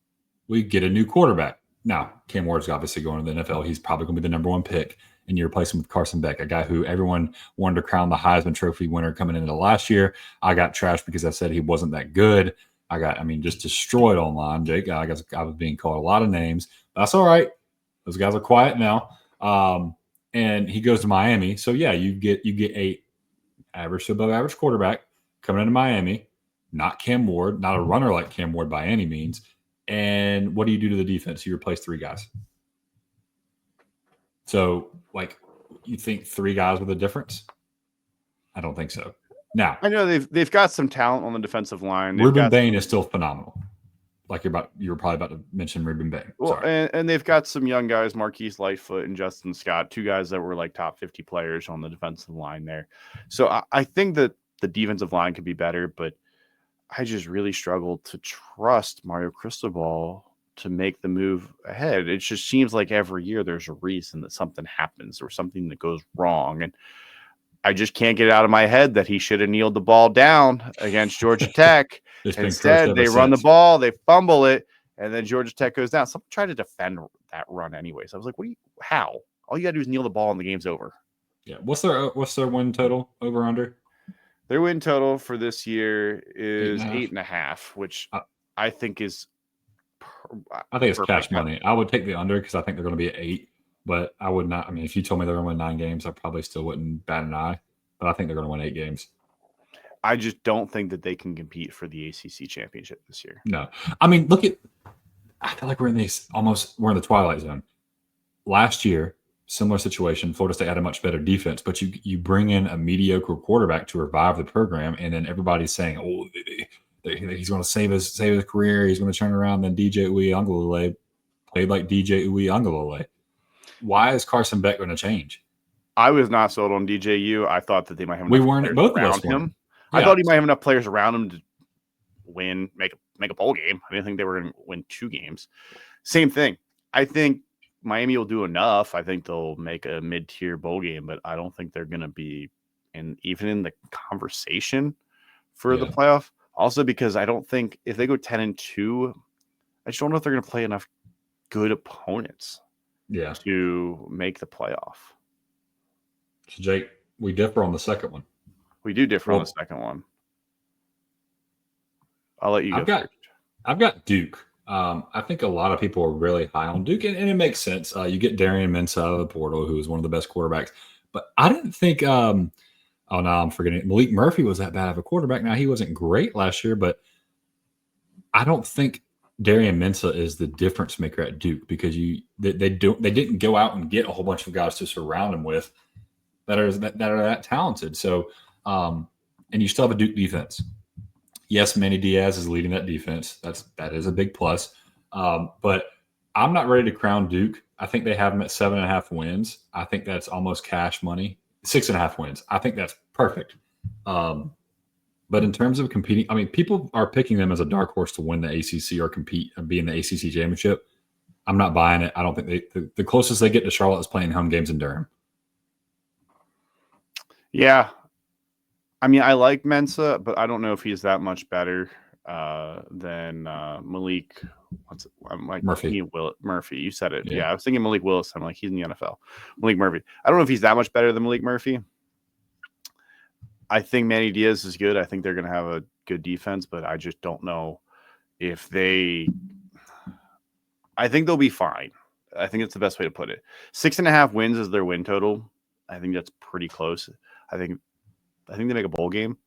we get a new quarterback. Now, Cam Ward's obviously going to the NFL. He's probably going to be the number one pick, and you replace him with Carson Beck, a guy who everyone wanted to crown the Heisman Trophy winner coming into last year. I got trashed because I said he wasn't that good. Just destroyed online, Jake. I guess I was being called a lot of names. That's all right. Those guys are quiet now. And he goes to Miami. So yeah, you get a average to above average quarterback coming into Miami, not Cam Ward, not a runner like Cam Ward by any means. And what do you do to the defense? You replace 3 guys. So, like, you think 3 guys with a difference? I don't think so. Now, I know they've got some talent on the defensive line. Ruben Bain is still phenomenal. Like you were probably about to mention Ruben Bain. Well, and they've got some young guys, Marquise Lightfoot and Justin Scott, 2 guys that were like top 50 players on the defensive line there. So I think that the defensive line could be better, but I just really struggle to trust Mario Cristobal to make the move ahead. It just seems like every year there's a reason that something happens or something that goes wrong. And I just can't get it out of my head that he should have kneeled the ball down against Georgia Tech. Instead, they run the ball, they fumble it, and then Georgia Tech goes down. Someone tried to defend that run anyways. I was like, how? All you got to do is kneel the ball and the game's over. Yeah. What's their win total over under? Their win total for this year is 8.5, which I think is it's cash money. I would take the under because I think they're going to be at 8. But I would not. I mean, if you told me they're going to win 9 games, I probably still wouldn't bat an eye. But I think they're going to win 8 games. I just don't think that they can compete for the ACC championship this year. No. I mean, I feel like we're in the twilight zone. Last year, similar situation. Florida State had a much better defense, but you bring in a mediocre quarterback to revive the program, and then everybody's saying, "Oh, he's going to save his career. He's going to turn around." Then DJ Uiagalelei played like DJ Uiagalelei. Why is Carson Beck going to change? I was not sold on DJU. I thought that they might have enough players both around him. Yeah. I thought he might have enough players around him to win, make a bowl game. I didn't think they were going to win 2 games. Same thing. I think Miami will do enough. I think they'll make a mid-tier bowl game, but I don't think they're going to be even in the conversation for the playoff. Also, because I don't think if they go 10-2, I just don't know if they're going to play enough good opponents. To make the playoff. So, Jake, we differ on the second one. We do differ on the second one. I'll let you go first. I've got Duke. I think a lot of people are really high on Duke, and it makes sense. You get Darian Mensah out of the portal, who is one of the best quarterbacks. But I didn't think I'm forgetting. Malik Murphy was that bad of a quarterback. Now, he wasn't great last year, but I don't think Darian Mensah is the difference maker at Duke because they didn't go out and get a whole bunch of guys to surround him with that are that talented. So, and you still have a Duke defense. Yes, Manny Diaz is leading that defense. That is a big plus. But I'm not ready to crown Duke. I think they have them at 7.5 wins. I think that's almost cash money. 6.5 wins. I think that's perfect. But in terms of competing, I mean, people are picking them as a dark horse to win the ACC or compete and be in the ACC championship. I'm not buying it. I don't think the closest they get to Charlotte is playing home games in Durham. Yeah. I mean, I like Mensah, but I don't know if he's that much better than Malik. I'm like Murphy. Murphy. You said it. Yeah, I was thinking Malik Willis. I'm like, he's in the NFL. Malik Murphy. I don't know if he's that much better than Malik Murphy. I think Manny Diaz is good. I think they're going to have a good defense, but I just don't know if I think they'll be fine. I think it's the best way to put it. 6.5 wins is their win total. I think that's pretty close. I think they make a bowl game,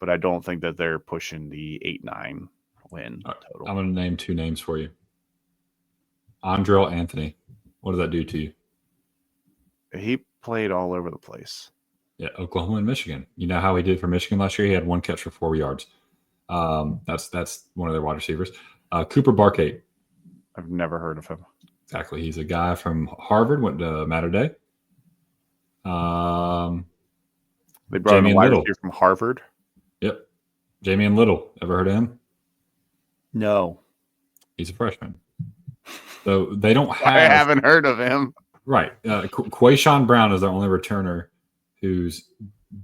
but I don't think that they're pushing the 8-9 win total. I'm going to name 2 names for you. Andrell Anthony. What does that do to you? He played all over the place. Yeah, Oklahoma and Michigan. You know how he did for Michigan last year? He had 1 catch for 4 yards. That's one of their wide receivers. Cooper Barkate. I've never heard of him. Exactly. He's a guy from Harvard, went to Mater Dei. They brought in a wide receiver from Harvard. Yep. Jamian Little. Ever heard of him? No. He's a freshman. So they don't have. I haven't heard of him. Right. Quayshawn Brown is their only returner who's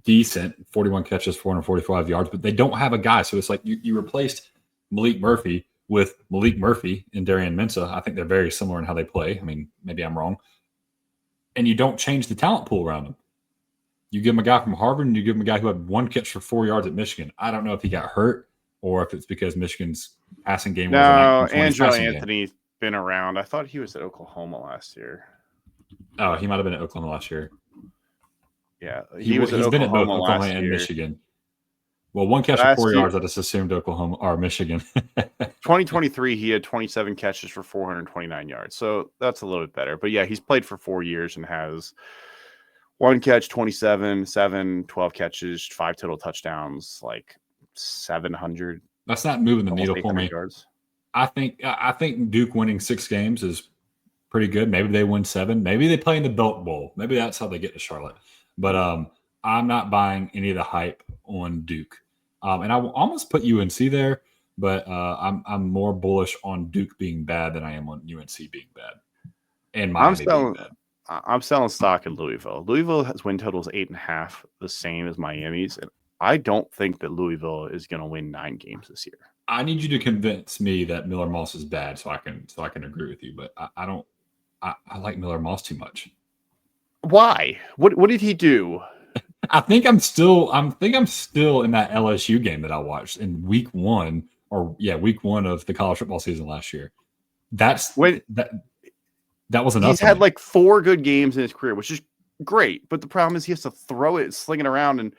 decent, 41 catches, 445 yards, but they don't have a guy. So it's like you replaced Malik Murphy with Malik Murphy and Darian Mensah. I think they're very similar in how they play. I mean, maybe I'm wrong. And you don't change the talent pool around them. You give him a guy from Harvard and you give him a guy who had 1 catch for 4 yards at Michigan. I don't know if he got hurt or if it's because Michigan's passing game was No, Andrew Anthony's been around. I thought he was at Oklahoma last year. Oh, he might have been at Oklahoma last year. Yeah, he's been at both Oklahoma and Michigan. Well, 1 catch for 4 yards. I just assumed Oklahoma or Michigan. 2023, he had 27 catches for 429 yards. So that's a little bit better. But yeah, he's played for 4 years and has 1 catch, 27, 12 catches, 5 total touchdowns, like 700. That's not moving the needle for me. Yards. I think Duke winning 6 games is pretty good. Maybe they win 7. Maybe they play in the Belt Bowl. Maybe that's how they get to Charlotte. But I'm not buying any of the hype on Duke. And I will almost put UNC there, but I'm more bullish on Duke being bad than I am on UNC being bad. And Miami being bad. I'm selling stock in Louisville. Louisville has win totals 8.5, the same as Miami's. And I don't think that Louisville is going to win 9 games this year. I need you to convince me that Miller Moss is bad so I can agree with you. But I don't. I like Miller Moss too much. Why? What did he do? I think I'm still in that LSU game that I watched in week 1 of the college football season last year. That was enough. He's had like 4 good games in his career, which is great. But the problem is he has to throw it, sling it around. And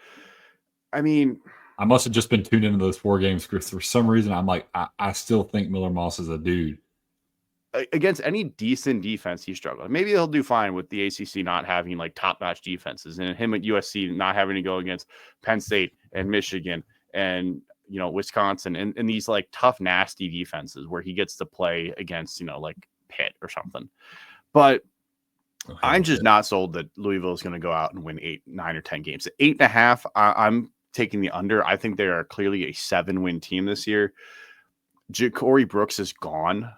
I mean, I must have just been tuned into those 4 games because for some reason I'm like, I still think Miller Moss is a dude. Against any decent defense, he struggled. Maybe he'll do fine with the ACC not having like top-notch defenses, and him at USC not having to go against Penn State and Michigan and Wisconsin and these like tough, nasty defenses where he gets to play against like Pitt or something. But I'm just not sold that Louisville is going to go out and win 8, 9, or 10 games. At 8.5, I'm taking the under. I think they are clearly a 7-win team this year. Ja'Cory Brooks is gone.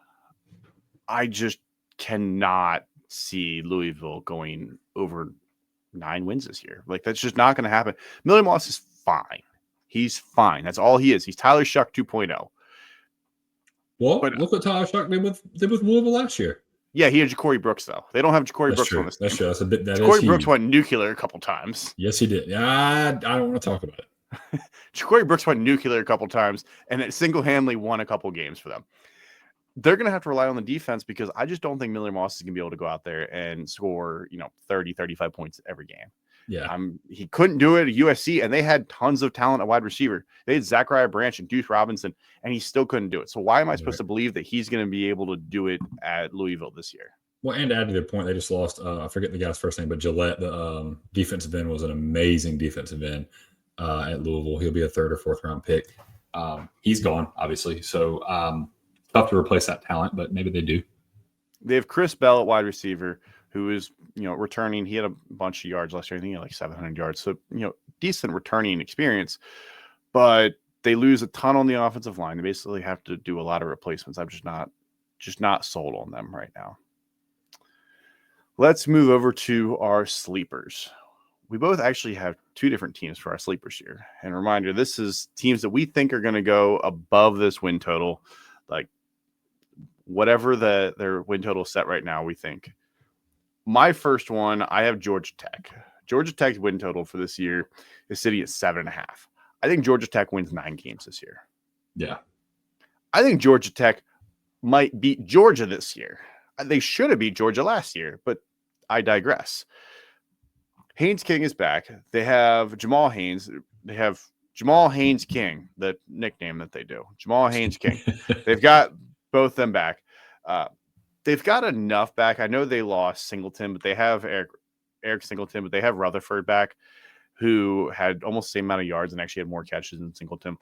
I just cannot see Louisville going over 9 wins this year. Like, that's just not going to happen. Miller Moss is fine. He's fine. That's all he is. He's Tyler Shuck 2.0. Well, look what Tyler Shuck did with Louisville last year. Yeah, he had Ja'Cory Brooks, though. They don't have Ja'Cory Brooks on this team. That's true. That's a bit. Ja'Cory Brooks went nuclear a couple times. Yes, he did. I don't want to talk about it. Ja'Cory Brooks went nuclear a couple times, and it single-handedly won a couple games for them. They're going to have to rely on the defense because I just don't think Miller Moss is going to be able to go out there and score, 30, 35 points every game. Yeah. He couldn't do it at USC, and they had tons of talent at wide receiver. They had Zachariah Branch and Deuce Robinson, and he still couldn't do it. So why am I supposed to believe that he's going to be able to do it at Louisville this year? Well, and to add to their point, they just lost, I forget the guy's first name, but Gillette, the defensive end, was an amazing defensive end at Louisville. He'll be a 3rd or 4th round pick. He's gone, obviously. So tough to replace that talent, but maybe they do. They have Chris Bell at wide receiver, who is, returning. He had a bunch of yards last year. I think he had like 700 yards. So, decent returning experience, but they lose a ton on the offensive line. They basically have to do a lot of replacements. I'm just not sold on them right now. Let's move over to our sleepers. We both actually have 2 different teams for our sleepers here. And reminder, this is teams that we think are going to go above this win total. Like, whatever their win total set right now, we think. My first one, I have Georgia Tech. Georgia Tech's win total for this year is sitting at 7.5. I think Georgia Tech wins 9 games this year. Yeah. I think Georgia Tech might beat Georgia this year. They should have beat Georgia last year, but I digress. Haynes King is back. They have Jamal Haynes. They have Jamal Haynes King, the nickname that they do. Jamal Haynes King. They've got both them back. They've got enough back. I know they lost Singleton, but they have Eric Singleton, but they have Rutherford back, who had almost the same amount of yards and actually had more catches than Singleton.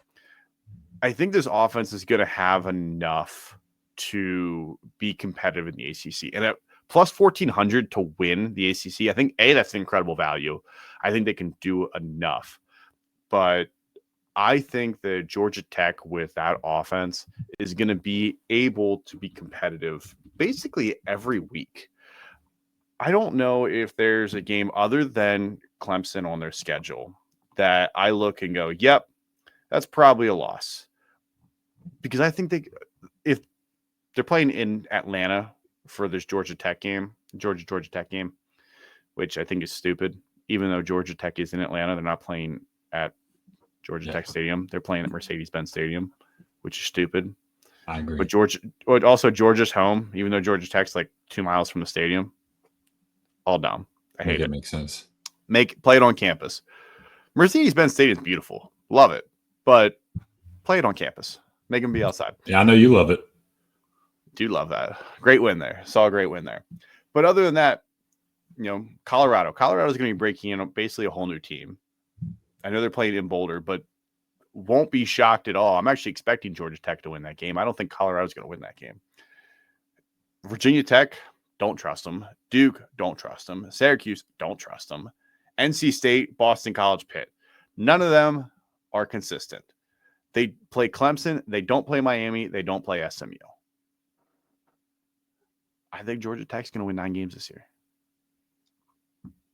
I think this offense is going to have enough to be competitive in the ACC. And at plus 1,400 to win the ACC, I think, that's an incredible value. I think they can do enough. But I think that Georgia Tech with that offense is going to be able to be competitive basically every week. I don't know if there's a game other than Clemson on their schedule that I look and go, yep, that's probably a loss. Because I think if they're playing in Atlanta for this Georgia Tech game, which I think is stupid. Even though Georgia Tech is in Atlanta, they're not playing at Georgia Tech Stadium. They're playing at Mercedes-Benz Stadium, which is stupid. I agree. But Georgia's home, even though Georgia Tech's like 2 miles from the stadium. All dumb. I hate it. That makes sense. Play it on campus. Mercedes-Benz Stadium is beautiful. Love it. But play it on campus. Make them be outside. Yeah, I know you love it. Do love that. Great win there. Saw a great win there. But other than that, Colorado. Colorado's going to be breaking in basically a whole new team. I know they're playing in Boulder, but won't be shocked at all. I'm actually expecting Georgia Tech to win that game. I don't think Colorado's going to win that game. Virginia Tech, don't trust them. Duke, don't trust them. Syracuse, don't trust them. NC State, Boston College, Pitt. None of them are consistent. They play Clemson. They don't play Miami. They don't play SMU. I think Georgia Tech's going to win 9 games this year.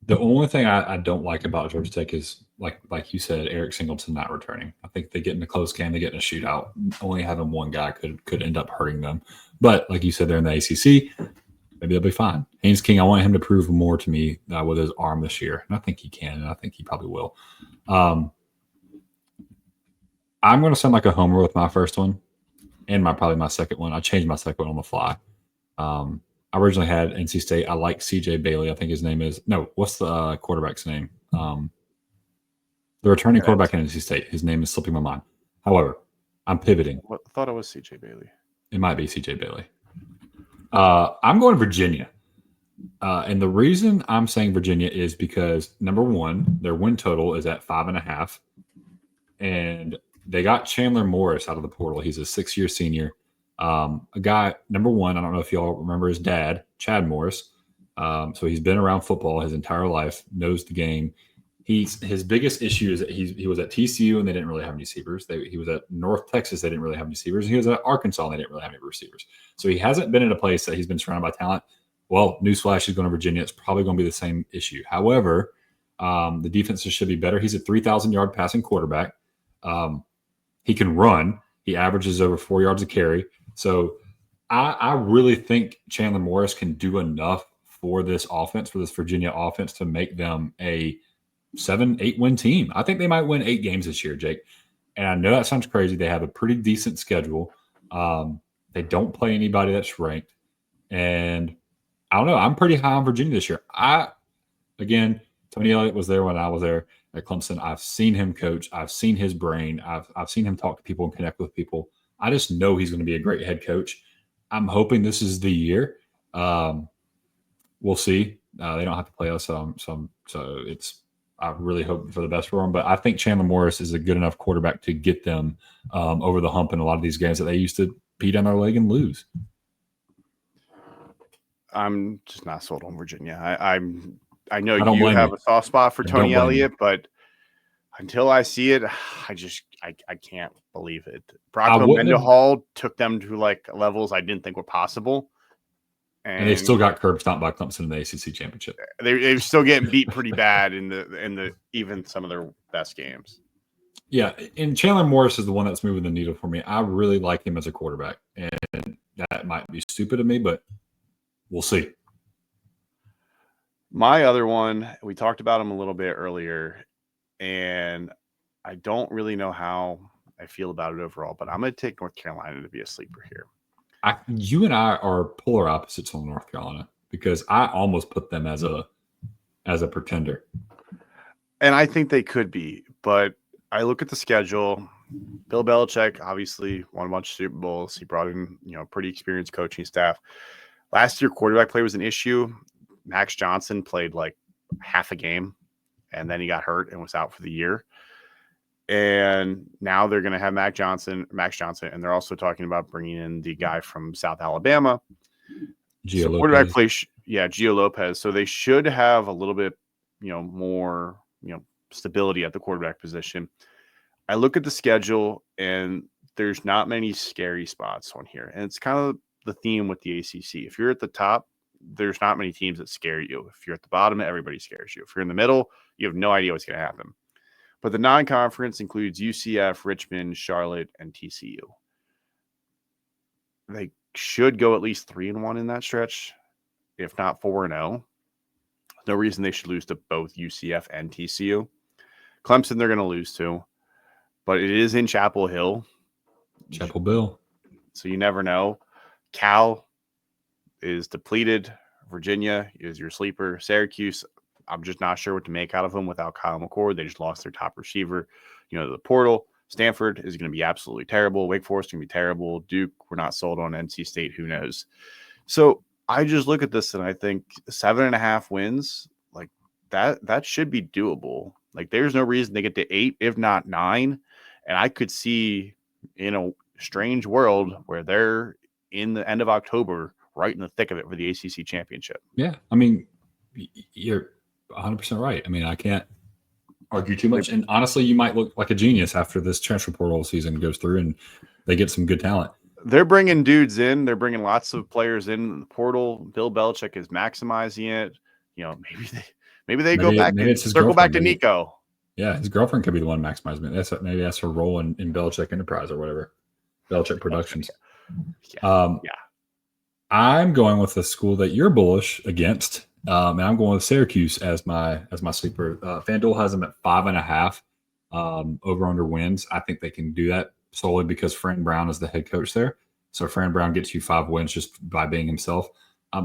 The only thing I don't like about Georgia Tech is, like you said, Eric Singleton not returning. I think they get in a close game, they get in a shootout. Only having one guy could end up hurting them. But like you said, they're in the ACC. Maybe they'll be fine. Haynes King, I want him to prove more to me with his arm this year. And I think he can, and I think he probably will. I'm going to sound like a homer with my first one and probably my second one. I changed my second one on the fly. I originally had NC State. I like CJ Bailey. I think his name is – no, what's the quarterback's name? The returning quarterback in NC State. His name is slipping my mind. However, I'm pivoting. I thought it was CJ Bailey. It might be CJ Bailey. I'm going Virginia. And the reason I'm saying Virginia is because, number one, their win total is at 5.5. And they got Chandler Morris out of the portal. He's a 6-year senior. A guy, number one, I don't know if y'all remember his dad, Chad Morris. So he's been around football his entire life, knows the game. His biggest issue is that he was at TCU and they didn't really have any receivers. He was at North Texas, they didn't really have any receivers. He was at Arkansas and they didn't really have any receivers. So he hasn't been in a place that he's been surrounded by talent. Well, newsflash, he's going to Virginia. It's probably going to be the same issue. However, the defenses should be better. He's a 3,000-yard passing quarterback. He can run. He averages over 4 yards a carry. So I really think Chandler Morris can do enough for this offense, for this Virginia offense, to make them a 7-8 win team. I think they might win 8 games this year, Jake. And I know that sounds crazy. They have a pretty decent schedule. They don't play anybody that's ranked. And I don't know. I'm pretty high on Virginia this year. Again, Tony Elliott was there when I was there at Clemson. I've seen him coach. I've seen his brain. I've seen him talk to people and connect with people. I just know he's going to be a great head coach. I'm hoping this is the year. We'll see. They don't have to play us, so I really hope for the best for him. But I think Chandler Morris is a good enough quarterback to get them over the hump in a lot of these games that they used to pee down their leg and lose. I'm just not sold on Virginia. I know you have a soft spot for Tony Elliott, but until I see it, I can't believe it. Brockville Mendenhall took them to like levels I didn't think were possible. And they still got curb stomped by Clemson in the ACC championship. They're still getting beat pretty bad in the even some of their best games. Yeah, and Chandler Morris is the one that's moving the needle for me. I really like him as a quarterback, and that might be stupid of me, but we'll see. My other one, we talked about him a little bit earlier, and I don't really know how I feel about it overall, but I'm going to take North Carolina to be a sleeper here. You and I are polar opposites on North Carolina because I almost put them as a pretender. And I think they could be, but I look at the schedule. Bill Belichick obviously won a bunch of Super Bowls. He brought in, pretty experienced coaching staff. Last year, quarterback play was an issue. Max Johnson played like half a game, and then he got hurt and was out for the year. And now they're going to have Max Johnson, and they're also talking about bringing in the guy from South Alabama. Gio Lopez. Quarterback play, Gio Lopez. So they should have a little bit, more, stability at the quarterback position. I look at the schedule, and there's not many scary spots on here. And it's kind of the theme with the ACC. If you're at the top, there's not many teams that scare you. If you're at the bottom, everybody scares you. If you're in the middle, you have no idea what's going to happen. But the non-conference includes UCF, Richmond, Charlotte, and TCU. They should go at least 3-1 in that stretch, if not 4-0. No reason they should lose to both UCF and TCU. Clemson, they're going to lose to, but it is in Chapel Hill. Chapel Bill. So you never know. Cal is depleted. Virginia is your sleeper. Syracuse, I'm just not sure what to make out of them without Kyle McCord. They just lost their top receiver, the portal. Stanford is going to be absolutely terrible. Wake Forest is going to be terrible. Duke, we're not sold on. NC State, who knows? So I just look at this and I think 7.5 wins, like that should be doable. Like there's no reason they get to 8, if not 9. And I could see in a strange world where they're in the end of October, right in the thick of it for the ACC championship. Yeah. I mean, you're 100% right. I mean, I can't argue too much. And honestly, you might look like a genius after this transfer portal season goes through and they get some good talent. They're bringing dudes in. They're bringing lots of players in the portal. Bill Belichick is maximizing it. Maybe they go back and circle back to Nico. Yeah, his girlfriend could be the one maximizing it. Maybe that's her role in Belichick Enterprise or whatever. Belichick Productions. Yeah. I'm going with a school that you're bullish against. And I'm going with Syracuse as my sleeper. FanDuel has them at 5.5 over under wins. I think they can do that solely because Fran Brown is the head coach there. So Fran Brown gets you 5 wins just by being himself.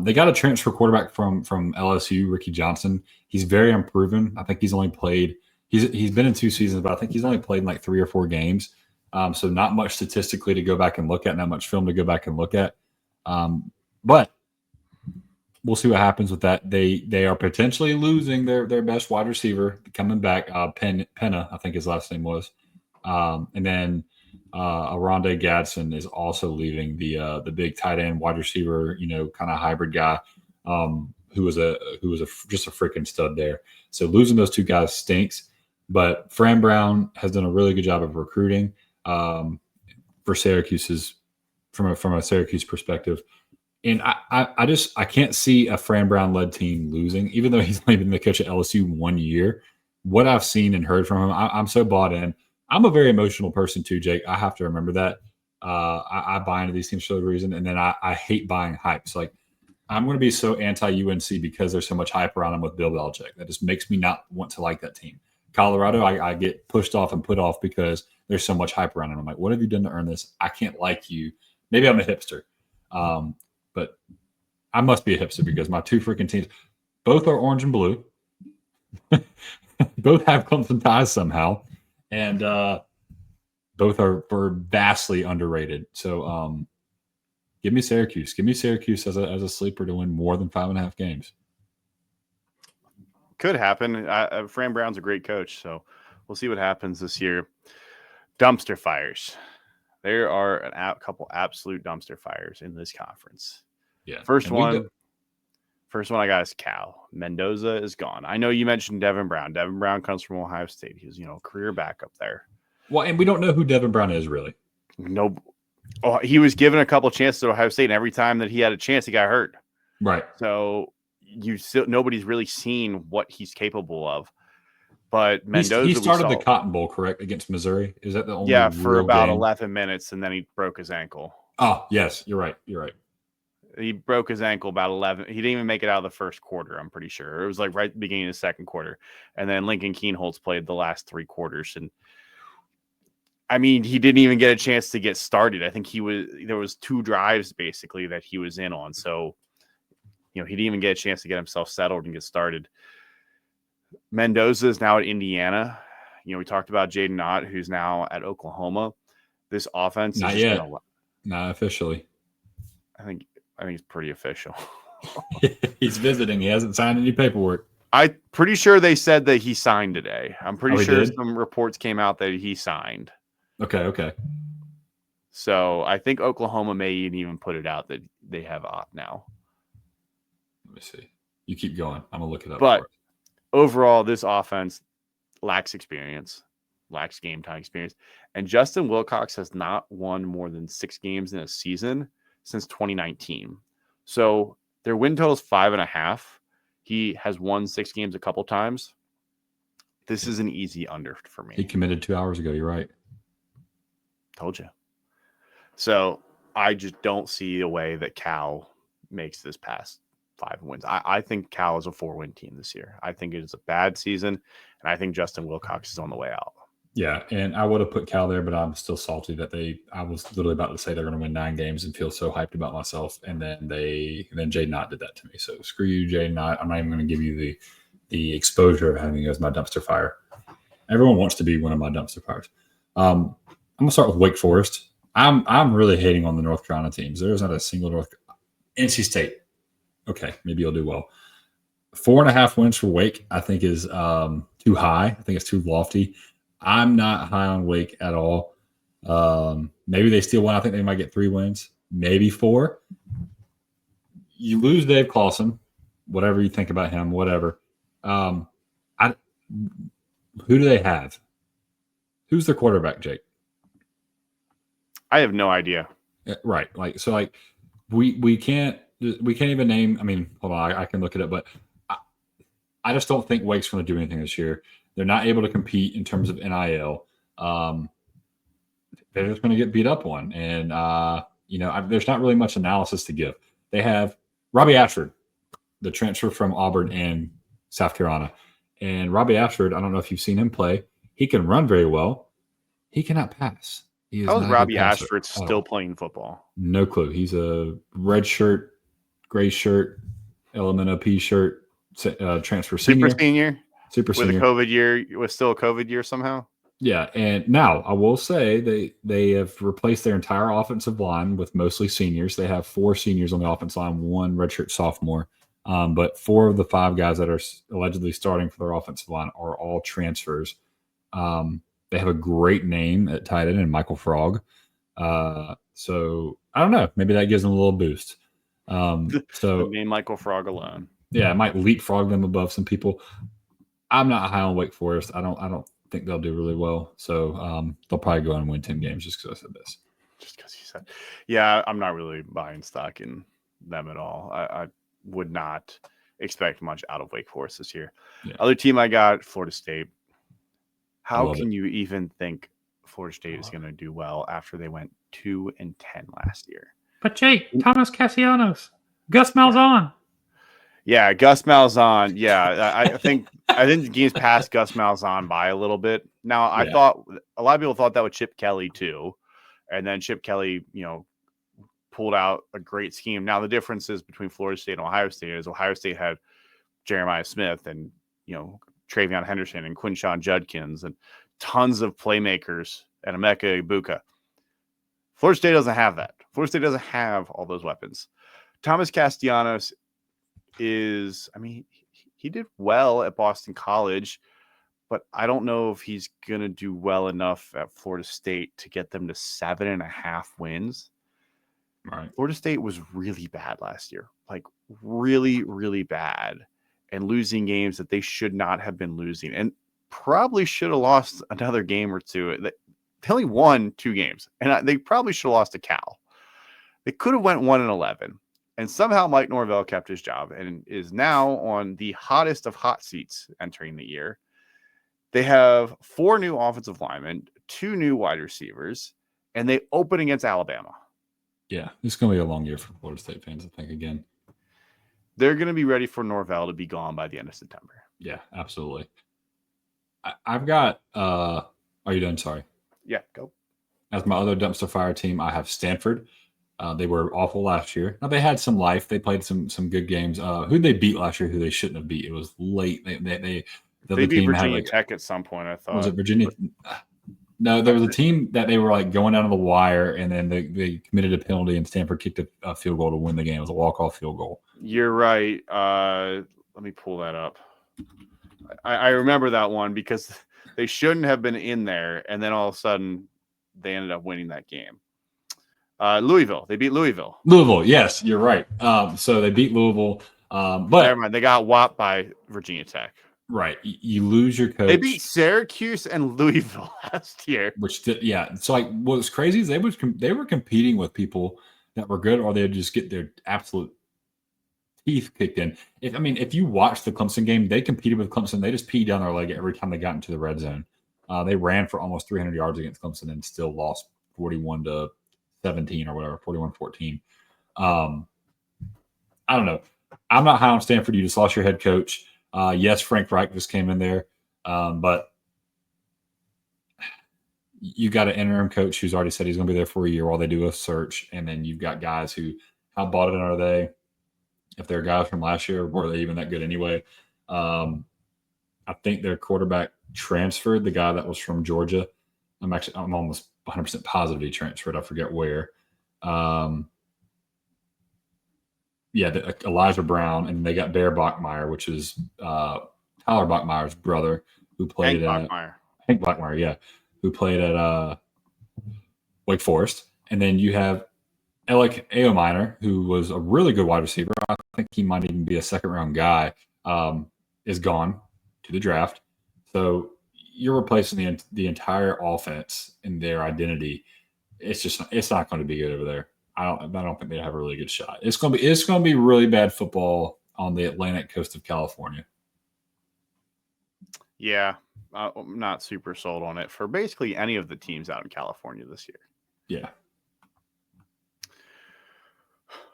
They got a transfer quarterback from LSU, Ricky Johnson. He's very unproven. I think he's only played. He's been in 2 seasons, but I think he's only played in like 3 or 4 games. So not much statistically to go back and look at, not much film to go back and look at. But we'll see what happens with that. They are potentially losing their best wide receiver coming back. Penna, I think his last name was, and then Arondé Gadsden is also leaving, the big tight end wide receiver, kind of hybrid guy, who was just a freaking stud there. So losing those 2 guys stinks. But Fran Brown has done a really good job of recruiting for Syracuse's from a Syracuse perspective. And I can't see a Fran Brown led team losing, even though he's only been the coach at LSU 1 year. What I've seen and heard from him, I'm so bought in. I'm a very emotional person too, Jake. I have to remember that. I buy into these teams for a reason, and then I hate buying hype. So like, I'm going to be so anti-UNC because there's so much hype around them with Bill Belichick. That just makes me not want to like that team. Colorado, I get pushed off and put off because there's so much hype around it. I'm like, what have you done to earn this? I can't like you. Maybe I'm a hipster. But I must be a hipster because my 2 freaking teams, both are orange and blue. Both have Clemson ties somehow. And both are vastly underrated. So give me Syracuse. Give me Syracuse as a sleeper to win more than 5.5 games. Could happen. Fran Brown's a great coach, so we'll see what happens this year. Dumpster fires. There are a couple absolute dumpster fires in this conference. Yeah. First one I got is Cal. Mendoza is gone. I know you mentioned Devin Brown. Devin Brown comes from Ohio State. He's, career backup there. Well, and we don't know who Devin Brown is really. No. Oh, he was given a couple chances at Ohio State, and every time that he had a chance, he got hurt. Right. So nobody's really seen what he's capable of. But Mendoza, he started the Cotton Bowl, correct, against Missouri. Is that the only? Yeah, for about game? 11 minutes, and then he broke his ankle. Oh, yes, you're right. He broke his ankle about 11. He didn't even make it out of the first quarter, I'm pretty sure. It was like right at the beginning of the second quarter. And then Lincoln Keenholz played the last 3 quarters. And I mean, he didn't even get a chance to get started. I think there was 2 drives basically that he was in on. So, he didn't even get a chance to get himself settled and get started. Mendoza is now at Indiana. We talked about Jaden Ott, who's now at Oklahoma. This offense not is yet. Not officially. I think it's pretty official. He's visiting. He hasn't signed any paperwork. I'm pretty sure they said that he signed today. I'm pretty sure did? some reports came out that he signed. Okay. So I think Oklahoma may even put it out that they have Ott now. Let me see. You keep going. I'm going to look it up. But overall, this offense lacks experience. lacks game time experience. And Justin Wilcox has not won more than 6 games in a season since 2019. So their win total is 5.5. He has won 6 games a couple times. This is an easy under for me. He committed 2 hours ago. You're right. Told you. So I just don't see a way that Cal makes this past 5 wins. I think Cal is a 4-win team this year. I think it is a bad season, and I think Justin Wilcox is on the way out. Yeah, and I would have put Cal there, but I'm still salty that I was literally about to say they're going to win 9 games and feel so hyped about myself, and then Jaden Knott did that to me. So screw you, Jaden Knott. I'm not even going to give you the exposure of having you as my dumpster fire. Everyone wants to be one of my dumpster fires. I'm going to start with Wake Forest. I'm really hating on the North Carolina teams. There's not a single NC State. Okay, maybe you'll do well. 4.5 wins for Wake, I think, is too high. I think it's too lofty. I'm not high on Wake at all. Maybe they steal one. I think they might get 3 wins, maybe 4. You lose Dave Clawson, whatever you think about him, whatever. Who do they have? Who's their quarterback, Jake? I have no idea. Right. We can't even name. I mean, hold on, I can look it up, but I just don't think Wake's going to do anything this year. They're not able to compete in terms of NIL. They're just going to get beat up on, and there's not really much analysis to give. They have Robbie Ashford, the transfer from Auburn and South Carolina, and Robbie Ashford. I don't know if you've seen him play. He can run very well. He cannot pass. How is Robbie Ashford still playing football? No clue. He's a red shirt, gray shirt, LMNOP shirt, transfer senior. Super senior. With a COVID year, it was still a COVID year somehow? Yeah, and now I will say they have replaced their entire offensive line with mostly seniors. They have 4 seniors on the offensive line, 1 redshirt sophomore. But 4 of the 5 guys that are allegedly starting for their offensive line are all transfers. They have a great name at tight end in Michael Frog. So I don't know. Maybe that gives them a little boost. The name Michael Frog alone. Yeah, it might leapfrog them above some people. I'm not high on Wake Forest. I don't think they'll do really well. So they'll probably go and win 10 games just because I said this. Just because you said. Yeah, I'm not really buying stock in them at all. I would not expect much out of Wake Forest this year. Yeah. Other team I got, Florida State. How can you even think Florida State is going to do well after they went 2-10 last year? But Jake, Thomas Castellanos, Gus Malzahn. Yeah, Gus Malzahn. Yeah, I think the games passed Gus Malzahn by a little bit. Now, I thought a lot of people thought that with Chip Kelly too, and then Chip Kelly, pulled out a great scheme. Now, the differences between Florida State and Ohio State is Ohio State had Jeremiah Smith and Travion Henderson and Quinshon Judkins and tons of playmakers and Emeka Ibuka. Florida State doesn't have that. Florida State doesn't have all those weapons. Thomas Castellanos he did well at Boston College, but I don't know if he's going to do well enough at Florida State to get them to 7.5 wins. Right. Florida State was really bad last year, like really, really bad, and losing games that they should not have been losing, and probably should have lost another game or two. They only won 2 games, and they probably should have lost to Cal. They could have went 1-11, and somehow Mike Norvell kept his job and is now on the hottest of hot seats entering the year. They have 4 new offensive linemen, 2 new wide receivers, and they open against Alabama. Yeah, it's going to be a long year for Florida State fans, I think, again. They're going to be ready for Norvell to be gone by the end of September. Yeah, absolutely. I've got are you done? Sorry. Yeah, go. As my other dumpster fire team, I have Stanford. They were awful last year. Now, they had some life. They played some good games. Who'd they beat last year who they shouldn't have beat? It was late. They beat Virginia Tech at some point, I thought. Was it Virginia? No, there was a team that they were like going down to the wire, and then they committed a penalty, and Stanford kicked a field goal to win the game. It was a walk-off field goal. You're right. Let me pull that up. I remember that one because they shouldn't have been in there, and then all of a sudden they ended up winning that game. Louisville. They beat Louisville. Louisville, yes, you're right. So they beat Louisville. But never mind. They got whopped by Virginia Tech. Right. You lose your coach. They beat Syracuse and Louisville last year. So like what was crazy is they were competing with people that were good, or they'd just get their absolute teeth kicked in. If you watch the Clemson game, they competed with Clemson. They just peed down their leg every time they got into the red zone. They ran for almost 300 yards against Clemson and still lost 41-17 or whatever, 41-14. I don't know. I'm not high on Stanford. You just lost your head coach. Yes, Frank Reich just came in there, but you got an interim coach who's already said he's going to be there for a year while they do a search, and then you've got guys who, how bought in are they? If they're guys from last year, were they even that good anyway? I think their quarterback transferred, the guy that was from Georgia. I'm almost 100% positive he transferred. I forget where. Elijah Brown, and they got Bear Bachmeier, which is Tyler Bachmeier's brother, who played Hank Bachmeier, who played at Wake Forest. And then you have Alec Aominer, who was a really good wide receiver. I think he might even be a second-round guy, is gone to the draft. So you're replacing the entire offense and their identity. It's not going to be good over there. I don't think they have a really good shot. It's going to be really bad football on the Atlantic coast of California. Yeah, I'm not super sold on it for basically any of the teams out in California this year. Yeah.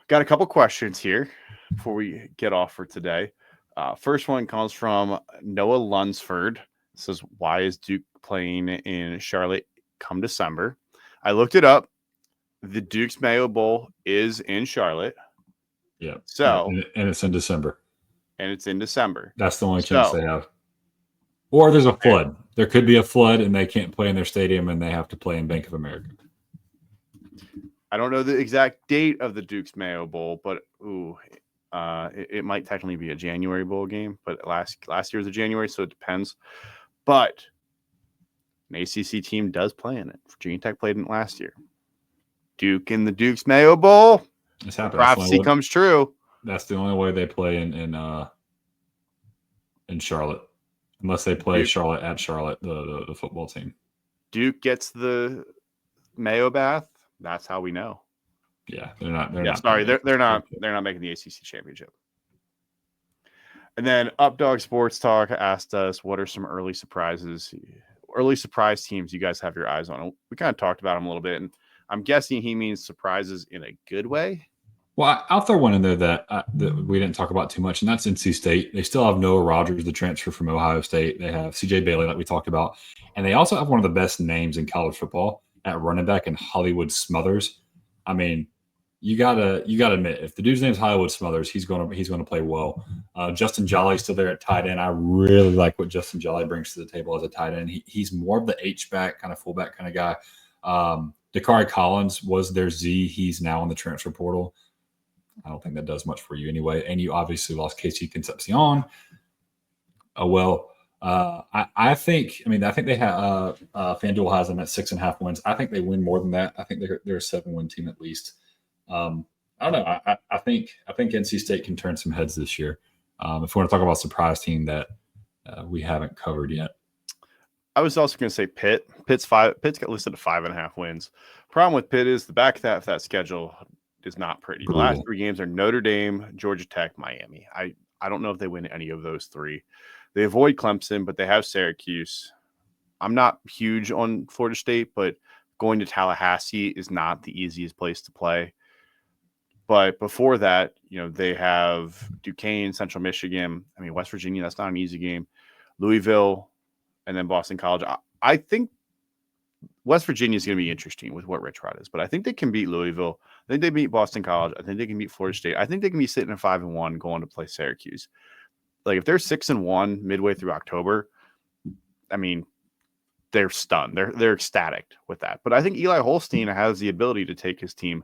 Got a couple questions here before we get off for today. First one comes from Noah Lunsford. It says, why is Duke playing in Charlotte come December? I looked it up. The Duke's Mayo Bowl is in Charlotte. Yeah. So and it's in December. That's the only chance they have. Or there's a flood. There could be a flood and they can't play in their stadium and they have to play in Bank of America. I don't know the exact date of the Duke's Mayo Bowl, but it might technically be a January bowl game. But last year was a January, so it depends. But an ACC team does play in it. Virginia Tech played in it last year. Duke in the Duke's Mayo Bowl. It's happening. Prophecy comes true. That's the only way they play in Charlotte, unless they play Duke. Charlotte at Charlotte, the football team. Duke gets the Mayo bath. That's how we know. Yeah, they're not. They're not making the ACC championship. And then Updog Sports Talk asked us, what are some early surprise teams you guys have your eyes on? We kind of talked about them a little bit, and I'm guessing he means surprises in a good way. Well, I'll throw one in there that we didn't talk about too much, and that's NC State. They still have Noah Rogers, the transfer from Ohio State. They have CJ Bailey, like we talked about, and they also have one of the best names in college football at running back in Hollywood Smothers. I mean, you gotta admit, if the dude's name's Hollywood Smothers, he's gonna play well. Justin Jolly's still there at tight end. I really like what Justin Jolly brings to the table as a tight end. He's more of the H-back, kind of fullback kind of guy. Dakari Collins was their Z. He's now in the transfer portal. I don't think that does much for you anyway. And you obviously lost Casey Concepcion. Oh, well, I think they have FanDuel has them at 6.5 wins. I think they win more than that. I think they're a 7-win team at least. I don't know. I think NC State can turn some heads this year. If we want to talk about a surprise team that we haven't covered yet. I was also going to say Pitt. Pitt's got listed at 5.5 wins. Problem with Pitt is the back half of that schedule is not pretty. The last 3 games are Notre Dame, Georgia Tech, Miami. I don't know if they win any of those 3. They avoid Clemson, but they have Syracuse. I'm not huge on Florida State, but going to Tallahassee is not the easiest place to play. But before that, they have Duquesne, Central Michigan. I mean, West Virginia, that's not an easy game. Louisville, and then Boston College. I think West Virginia is going to be interesting with what Rich Rod is, but I think they can beat Louisville. I think they beat Boston College. I think they can beat Florida State. I think they can be sitting at 5-1 going to play Syracuse. Like if they're 6-1 midway through October, I mean, they're stunned. They're ecstatic with that. But I think Eli Holstein has the ability to take his team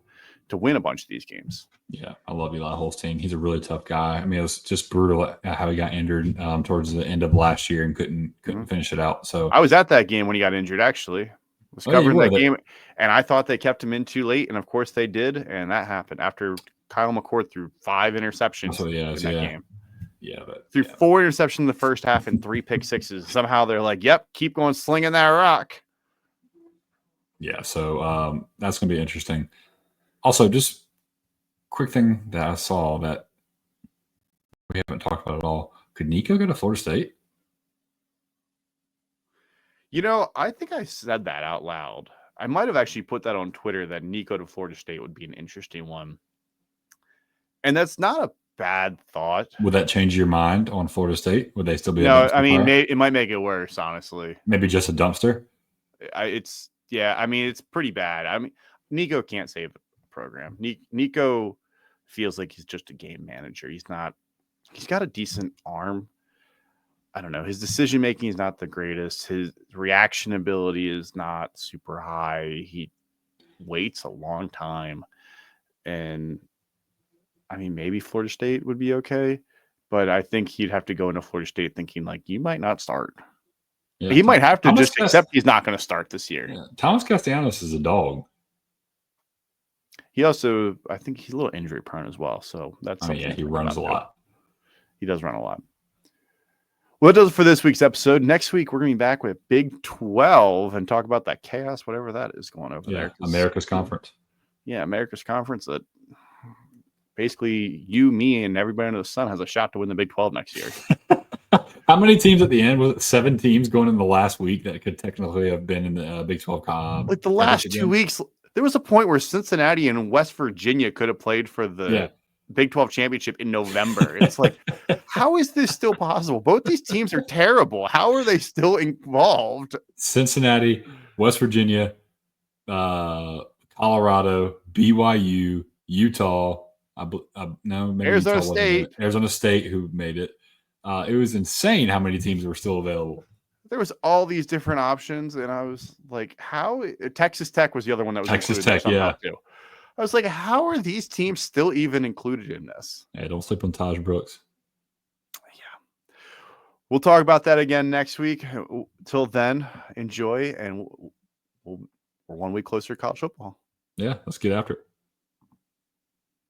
to win a bunch of these games. Yeah, I love Eli Holstein. He's a really tough guy. I mean, it was just brutal how he got injured towards the end of last year and couldn't finish it out. So I was at that game when he got injured, actually. I was covering that game, and I thought they kept him in too late, and of course they did, and that happened after Kyle McCord threw 5 interceptions in that game. Yeah, but threw 4 interceptions in the first half and 3 pick sixes. Somehow they're like, "Yep, keep going, slinging that rock." Yeah, so that's going to be interesting. Also, just quick thing that I saw that we haven't talked about at all. Could Nico go to Florida State? I think I said that out loud. I might have actually put that on Twitter that Nico to Florida State would be an interesting one. And that's not a bad thought. Would that change your mind on Florida State? Would they still be? No, I mean, it might make it worse, honestly. Maybe just a dumpster. It's pretty bad. I mean, Nico can't save the program. Nico feels like he's just a game manager. He's got a decent arm. I don't know. His decision making is not the greatest. His reaction ability is not super high. He waits a long time. And I mean, maybe Florida State would be okay, but I think he'd have to go into Florida State thinking like, you might not start. Yeah, he might have to just accept he's not going to start this year. Yeah. Thomas Castellanos is a dog. He also, I think he's a little injury prone as well. So that's he runs a lot. He does run a lot. Well, that does it for this week's episode. Next week, we're going to be back with Big 12 and talk about that chaos, whatever that is going over there. America's Conference. Yeah, America's Conference that basically you, me, and everybody under the sun has a shot to win the Big 12 next year. How many teams at the end? Was it 7 teams going in the last week that could technically have been in the Big 12? Like the last 2 weeks, there was a point where Cincinnati and West Virginia could have played for the Big 12 championship in November. It's like, how is this still possible? Both these teams are terrible. How are they still involved? Cincinnati, West Virginia, Colorado, BYU, Utah. Arizona State. Arizona State, who made it. It was insane how many teams were still available. There was all these different options, and I was like, how? Texas Tech was the other one that was Texas Tech, yeah. Too. I was like, how are these teams still even included in this? Hey, don't sleep on Taj Brooks. Yeah. We'll talk about that again next week. Till then, enjoy, and we're 1 week closer to college football. Yeah, let's get after it.